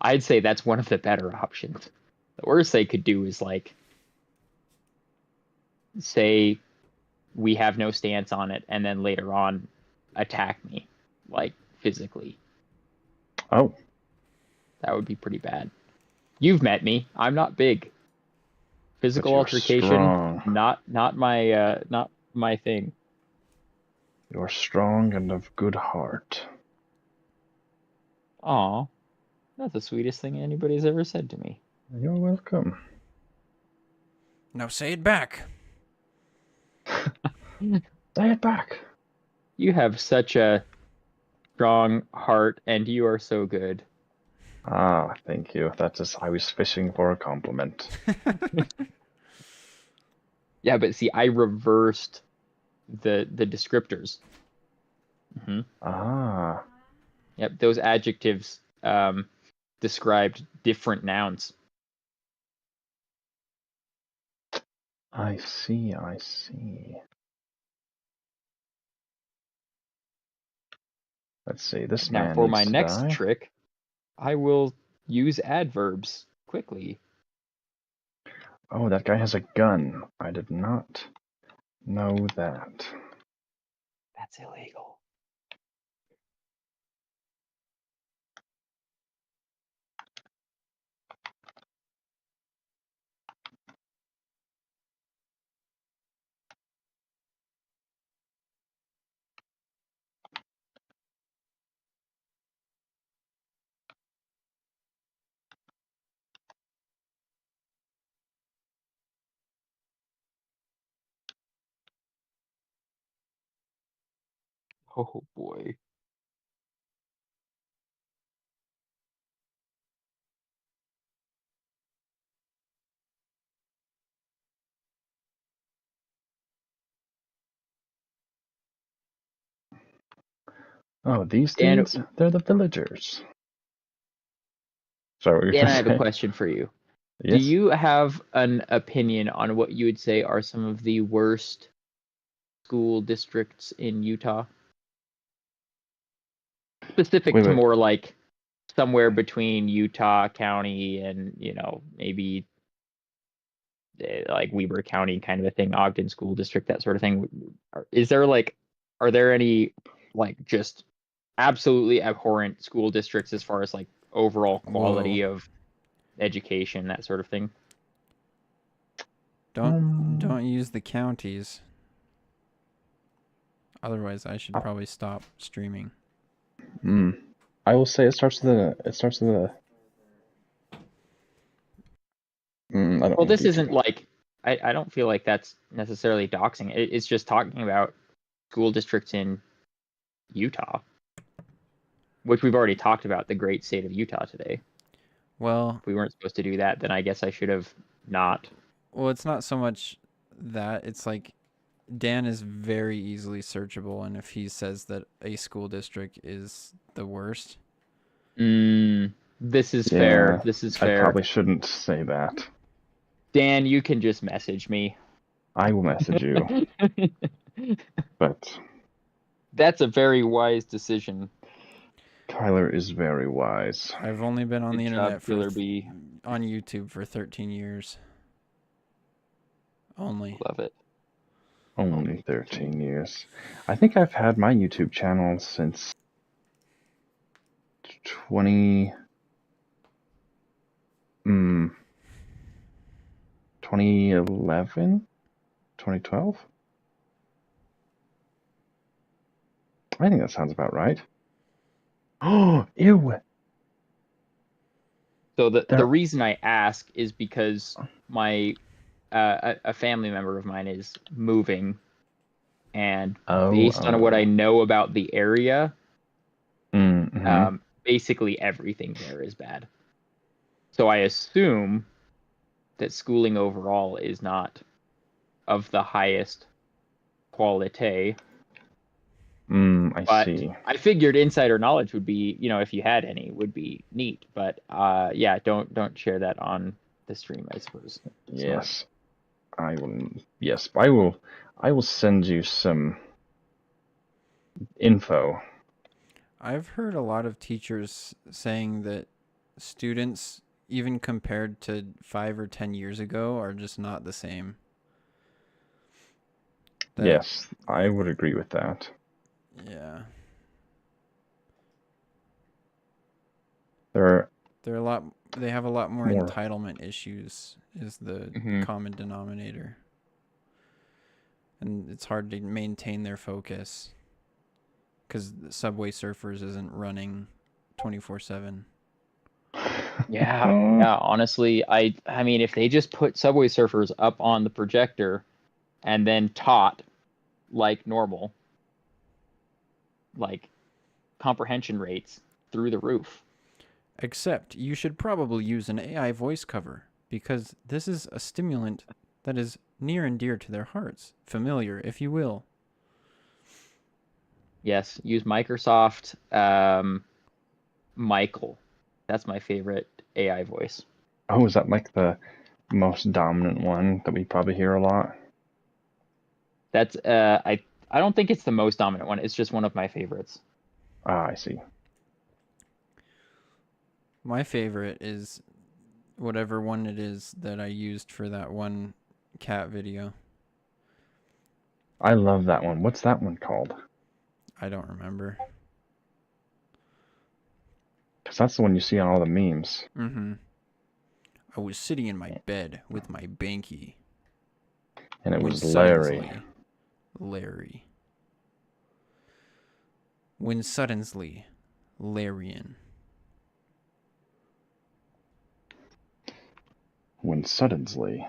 Speaker 3: I'd say that's one of the better options. The worst they could do is like say we have no stance on it and then later on attack me like physically.
Speaker 2: Oh,
Speaker 3: That would be pretty bad. You've met me. I'm not big. Physical
Speaker 2: you're
Speaker 3: altercation,
Speaker 2: strong.
Speaker 3: not my thing.
Speaker 2: You're strong and of good heart.
Speaker 3: Aw, that's the sweetest thing anybody's ever said to me.
Speaker 2: You're welcome.
Speaker 1: Now say it back.
Speaker 2: Say it back.
Speaker 3: You have such a strong heart, and you are so good.
Speaker 2: Ah, thank you. That's just, I was fishing for a compliment.
Speaker 3: Yeah, but see, I reversed the descriptors. Mm-hmm.
Speaker 2: Ah,
Speaker 3: Yep, those adjectives described different nouns.
Speaker 2: I see, I see. Let's see, this
Speaker 3: Now,
Speaker 2: man
Speaker 3: for
Speaker 2: needs
Speaker 3: my
Speaker 2: to
Speaker 3: next
Speaker 2: die.
Speaker 3: trick, I will use adverbs quickly.
Speaker 2: Oh, that guy has a gun. I did not know that.
Speaker 3: That's illegal. Oh boy.
Speaker 2: Oh, these
Speaker 3: Dan,
Speaker 2: dudes? They're the villagers. Sorry, what were you
Speaker 3: Dan, I
Speaker 2: gonna
Speaker 3: have a
Speaker 2: say?
Speaker 3: question for you. Do
Speaker 2: Yes?
Speaker 3: you have an opinion on what you would say are some of the worst school districts in Utah? Specific
Speaker 2: Wait,
Speaker 3: to
Speaker 2: wait.
Speaker 3: more like somewhere between Utah County and, maybe like Weber County kind of a thing, Ogden School District, that sort of thing. Are there any like just absolutely abhorrent school districts as far as like overall quality of education, that sort of thing?
Speaker 1: Don't use the counties. Otherwise, I should probably stop streaming.
Speaker 2: I will say it starts with a. I don't
Speaker 3: Well,
Speaker 2: wanna
Speaker 3: this
Speaker 2: do
Speaker 3: isn't
Speaker 2: too-
Speaker 3: like I don't feel like that's necessarily doxing. It's just talking about school districts in Utah, which we've already talked about the great state of Utah today.
Speaker 1: Well,
Speaker 3: If we weren't supposed to do that, then I guess I should have not.
Speaker 1: well, it's not so much that. It's like Dan is very easily searchable, and if he says that a school district is the worst,
Speaker 3: This is
Speaker 2: Yeah,
Speaker 3: fair. This is
Speaker 2: I
Speaker 3: fair.
Speaker 2: probably shouldn't say that.
Speaker 3: Dan, you can just message me.
Speaker 2: I will message you, but
Speaker 3: That's a very wise decision.
Speaker 2: Tyler is very wise.
Speaker 1: I've only been on the
Speaker 3: Good job,
Speaker 1: internet
Speaker 3: Killer Bee.
Speaker 1: on YouTube for 13 years. Only.
Speaker 3: Love it.
Speaker 2: Only 13 years. I think I've had my YouTube channel since 2011? 2012? I think that sounds about right. Oh, ew.
Speaker 3: So the
Speaker 2: There-
Speaker 3: reason I ask is because my a family member of mine is moving, and based on what I know about the area,
Speaker 2: Mhm.
Speaker 3: basically everything there is bad. So I assume that schooling overall is not of the highest quality.
Speaker 2: I
Speaker 3: But
Speaker 2: see.
Speaker 3: I figured insider knowledge would be, if you had any, would be neat. But yeah, don't share that on the stream, I suppose.
Speaker 2: Yes. I will. Yes, I will. I will send you some info.
Speaker 1: I've heard a lot of teachers saying that students, even compared to 5 or 10 years ago, are just not the same.
Speaker 2: Yes, I would agree with that.
Speaker 1: Yeah.
Speaker 2: There
Speaker 1: They have a lot more
Speaker 2: More.
Speaker 1: entitlement issues is the
Speaker 3: Mhm.
Speaker 1: common denominator. And it's hard to maintain their focus because Subway Surfers isn't running 24/7.
Speaker 3: Yeah. Honestly, I mean, if they just put Subway Surfers up on the projector and then taught like normal, like comprehension rates through the roof.
Speaker 1: Except you should probably use an AI voice cover because this is a stimulant that is near and dear to their hearts. Familiar, if you will.
Speaker 3: Yes, use Microsoft Michael. That's my favorite AI voice.
Speaker 2: Oh, is that like the most dominant one that we probably hear a lot?
Speaker 3: That's I don't think it's the most dominant one. It's just one of my favorites.
Speaker 2: Ah, I see.
Speaker 1: My favorite is whatever one it is that I used for that one cat video.
Speaker 2: I love that one. What's that one called?
Speaker 1: I don't remember.
Speaker 2: Because that's the one you see on all the memes.
Speaker 1: Mm-hmm. I was sitting in my bed with my banky.
Speaker 2: And it
Speaker 1: when
Speaker 2: was Larry.
Speaker 1: Larry. When suddenly, Larian.
Speaker 2: When suddenly.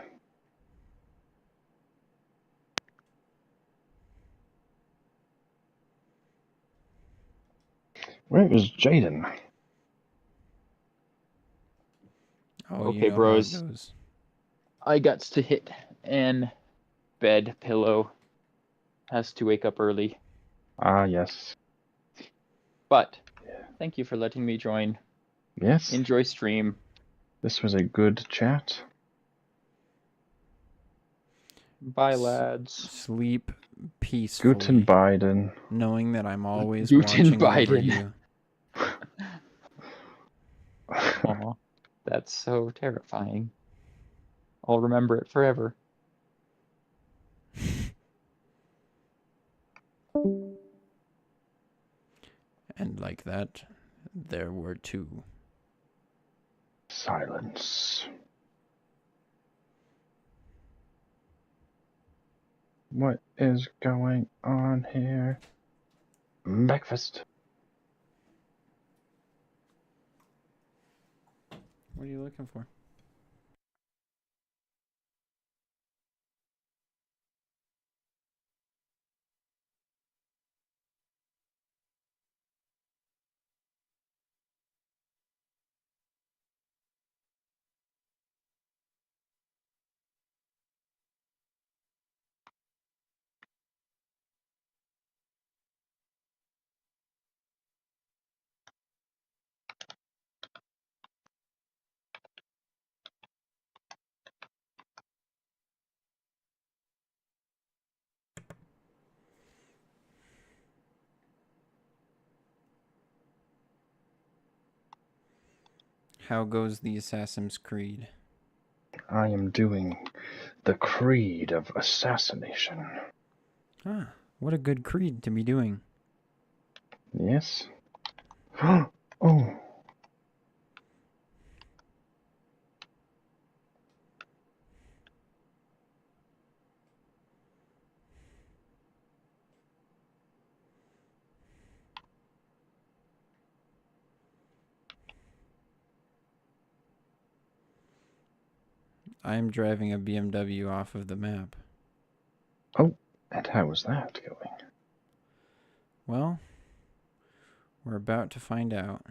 Speaker 2: Where is Jaden?
Speaker 1: Oh,
Speaker 3: Okay,
Speaker 1: you know
Speaker 3: bros.
Speaker 1: how it goes.
Speaker 3: I got to hit and bed pillow. Has to wake up early.
Speaker 2: Ah, yes.
Speaker 3: But thank you for letting me join.
Speaker 2: Yes.
Speaker 3: Enjoy stream.
Speaker 2: This was a good chat.
Speaker 3: Bye, lads.
Speaker 1: Sleep peacefully.
Speaker 2: Guten Biden.
Speaker 1: Knowing that I'm always
Speaker 3: Guten
Speaker 1: watching over
Speaker 3: Biden.
Speaker 1: you.
Speaker 3: Aw, that's so terrifying. I'll remember it forever.
Speaker 1: And like that, there were two.
Speaker 2: Silence. What is going on here? Breakfast.
Speaker 1: What are you looking for? How goes the Assassin's Creed?
Speaker 2: I am doing the creed of assassination.
Speaker 1: Ah, what a good creed to be doing.
Speaker 2: Yes? Oh.
Speaker 1: I am driving a BMW off of the map.
Speaker 2: Oh, and how was that going?
Speaker 1: Well, we're about to find out.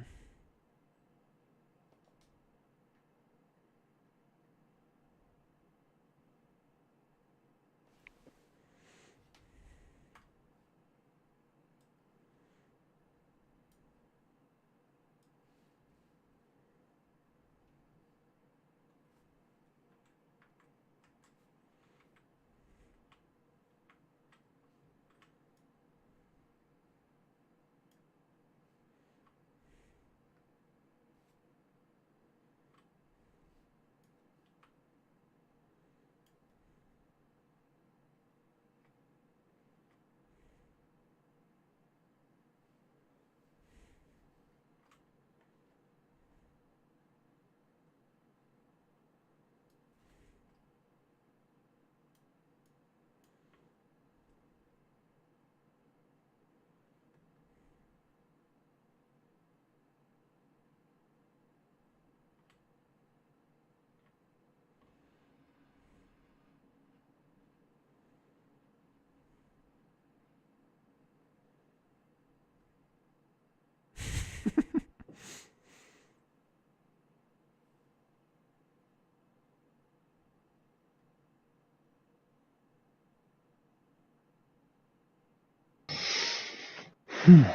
Speaker 2: The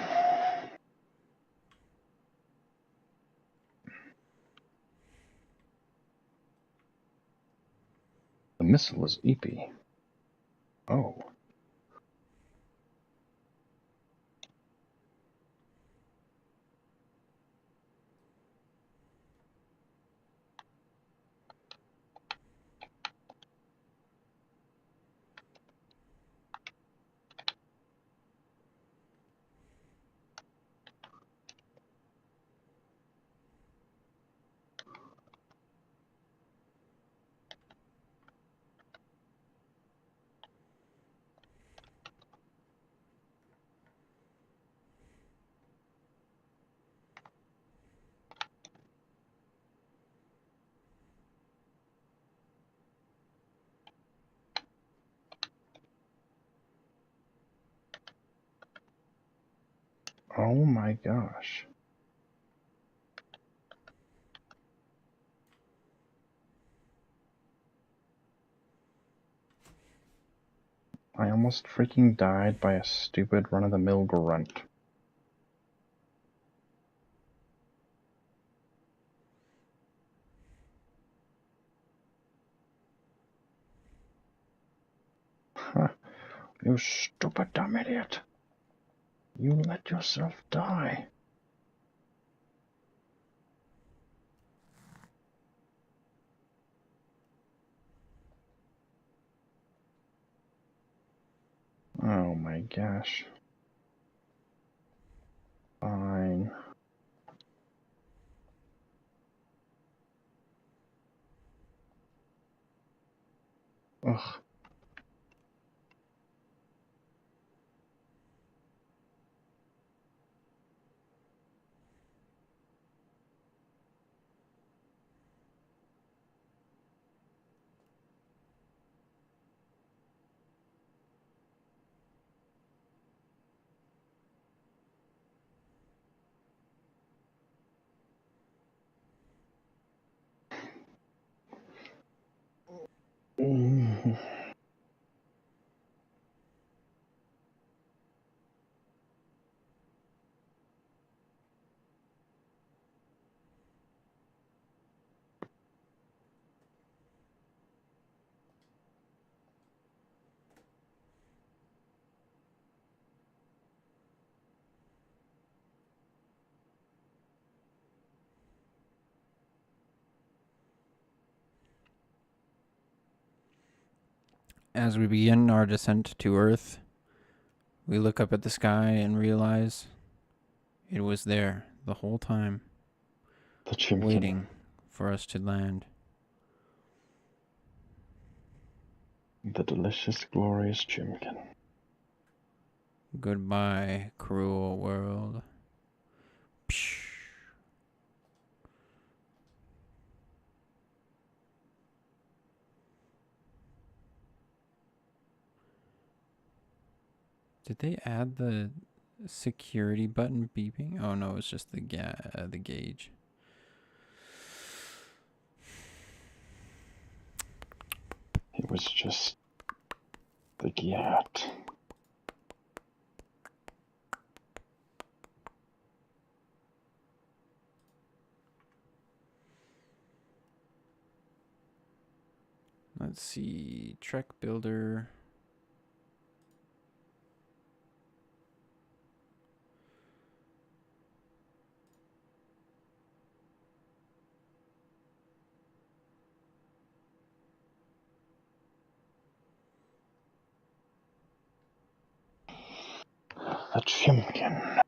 Speaker 2: missile is EP. Oh. Oh my gosh. I almost freaking died by a stupid run-of-the-mill grunt. Huh. You stupid dumb idiot. You let yourself die. Oh my gosh. Fine. Ugh.
Speaker 1: As we begin our descent to Earth, we look up at the sky and realize it was there the whole time,
Speaker 2: The chimkin.
Speaker 1: waiting for us to land.
Speaker 2: The delicious, glorious chimkin.
Speaker 1: Goodbye, cruel world. Psh. Did they add the security button beeping? Oh no, it's just the gauge.
Speaker 2: It was just the Giat.
Speaker 1: Let's see, Trek Builder.
Speaker 2: The chimkin.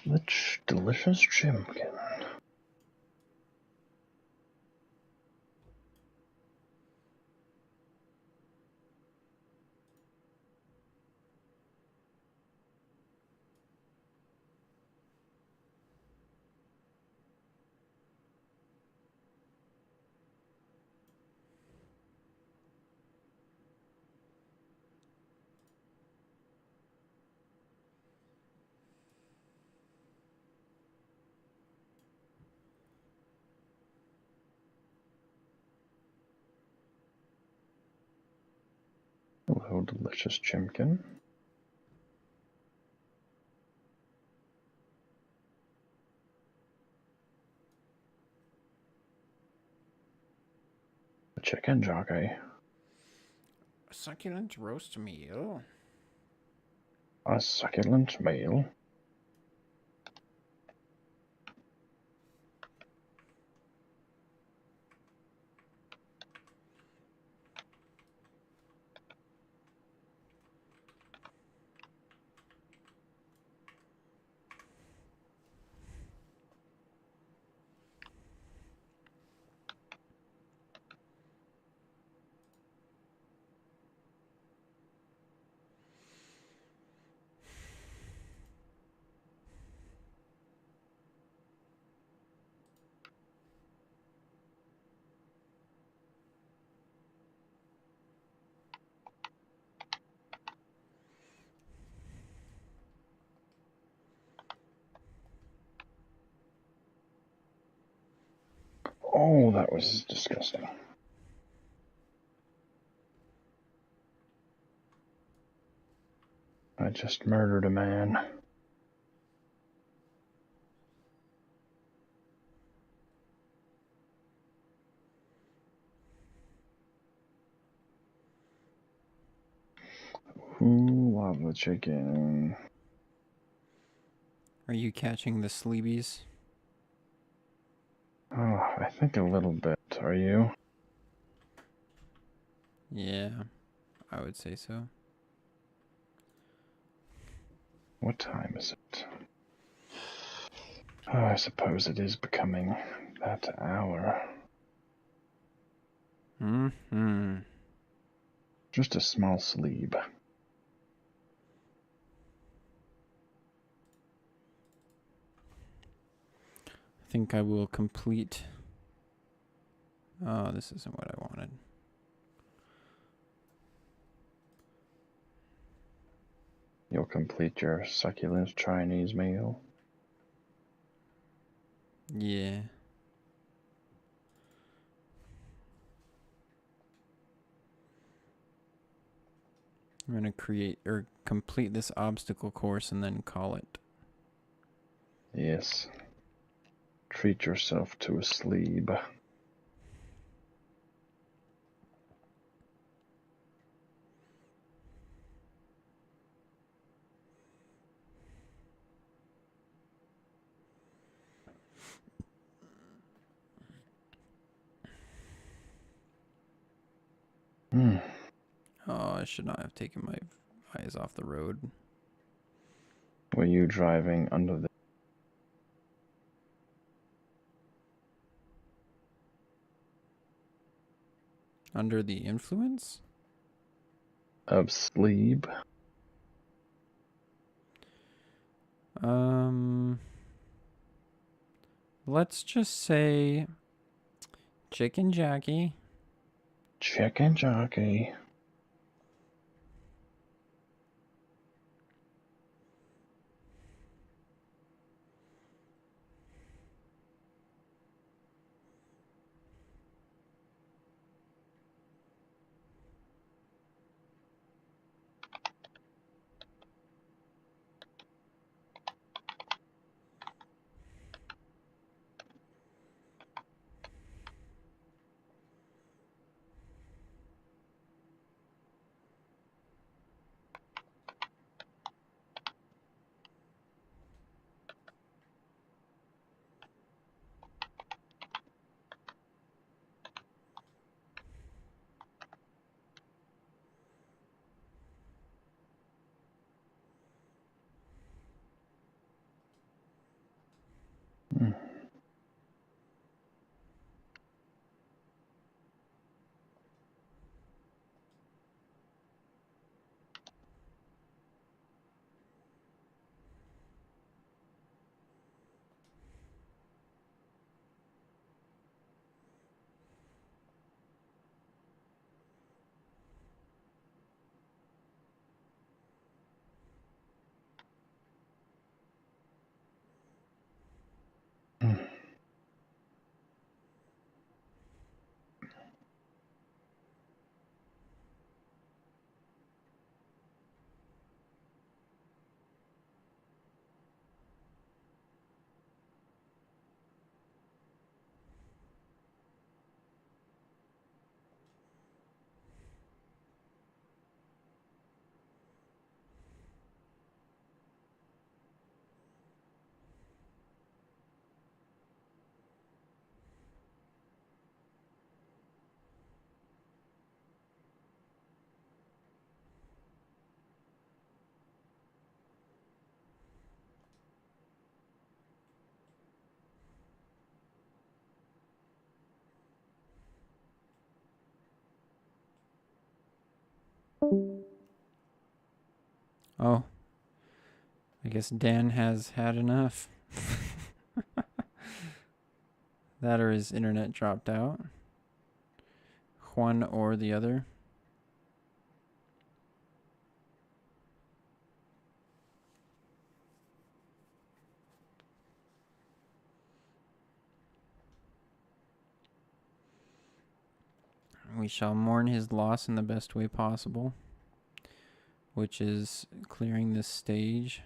Speaker 2: The delicious chimkin. Hello, delicious chimkin. A chicken jockey.
Speaker 1: A succulent roast meal.
Speaker 2: A succulent meal. Oh, that was disgusting. I just murdered a man. Ooh, lava chicken.
Speaker 1: Are you catching the sleebies?
Speaker 2: Oh, I think a little bit. Are you?
Speaker 1: Yeah, I would say so.
Speaker 2: What time is it? Oh, I suppose it is becoming that hour.
Speaker 1: Mm-hmm.
Speaker 2: Just a small sleep.
Speaker 1: think I will complete. Oh, this isn't what I wanted.
Speaker 2: You'll complete your succulent Chinese meal.
Speaker 1: Yeah. I'm gonna create or complete this obstacle course and then call it.
Speaker 2: Yes. Treat yourself to a sleep. Hmm.
Speaker 1: Oh, I should not have taken my eyes off the road.
Speaker 2: Were you driving under the
Speaker 1: Under the influence?
Speaker 2: of sleep?
Speaker 1: Let's just say Chicken Jackie.
Speaker 2: Chicken jockey. Hmm. Hmm.
Speaker 1: Oh, I guess Dan has had enough. That or his internet dropped out. One or the other. We shall mourn his loss in the best way possible, which is clearing this stage.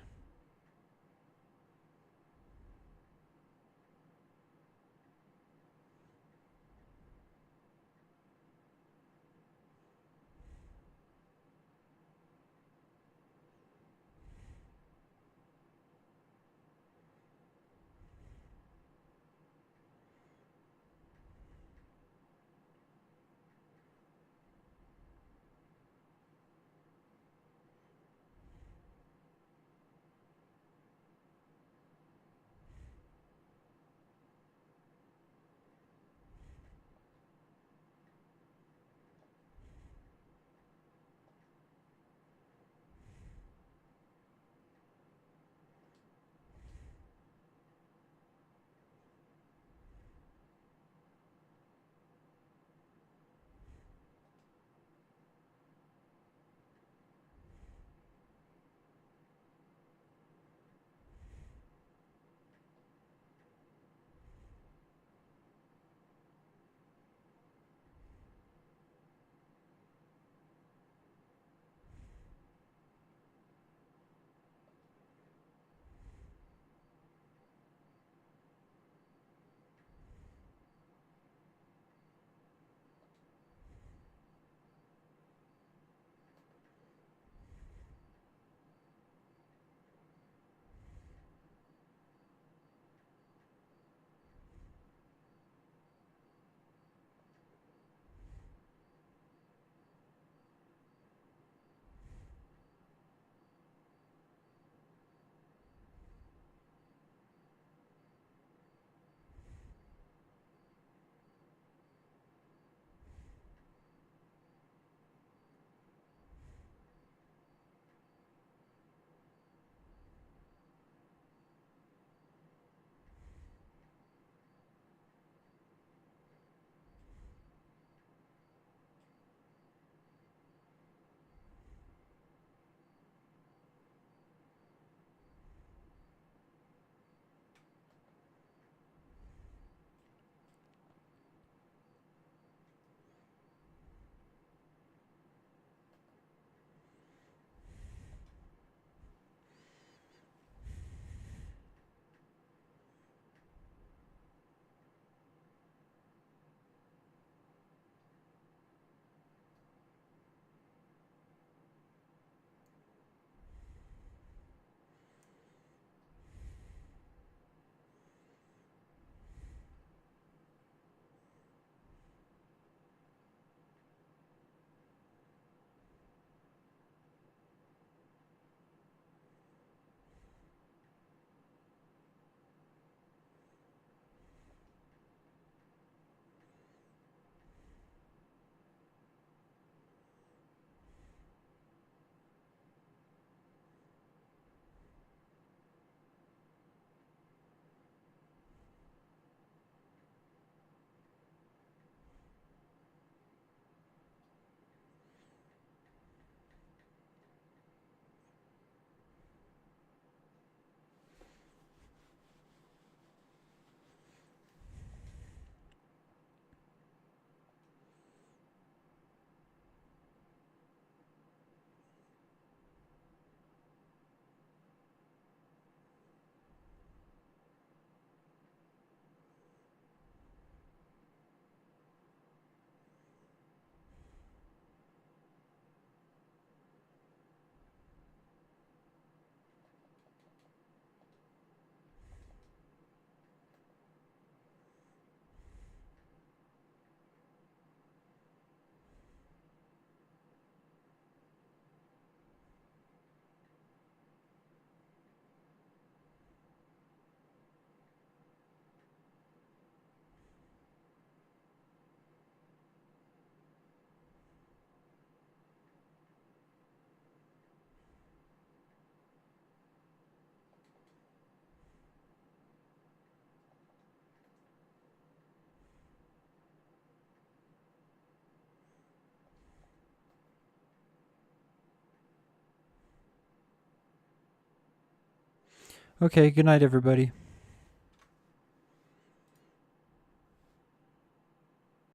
Speaker 1: Okay, good night, everybody.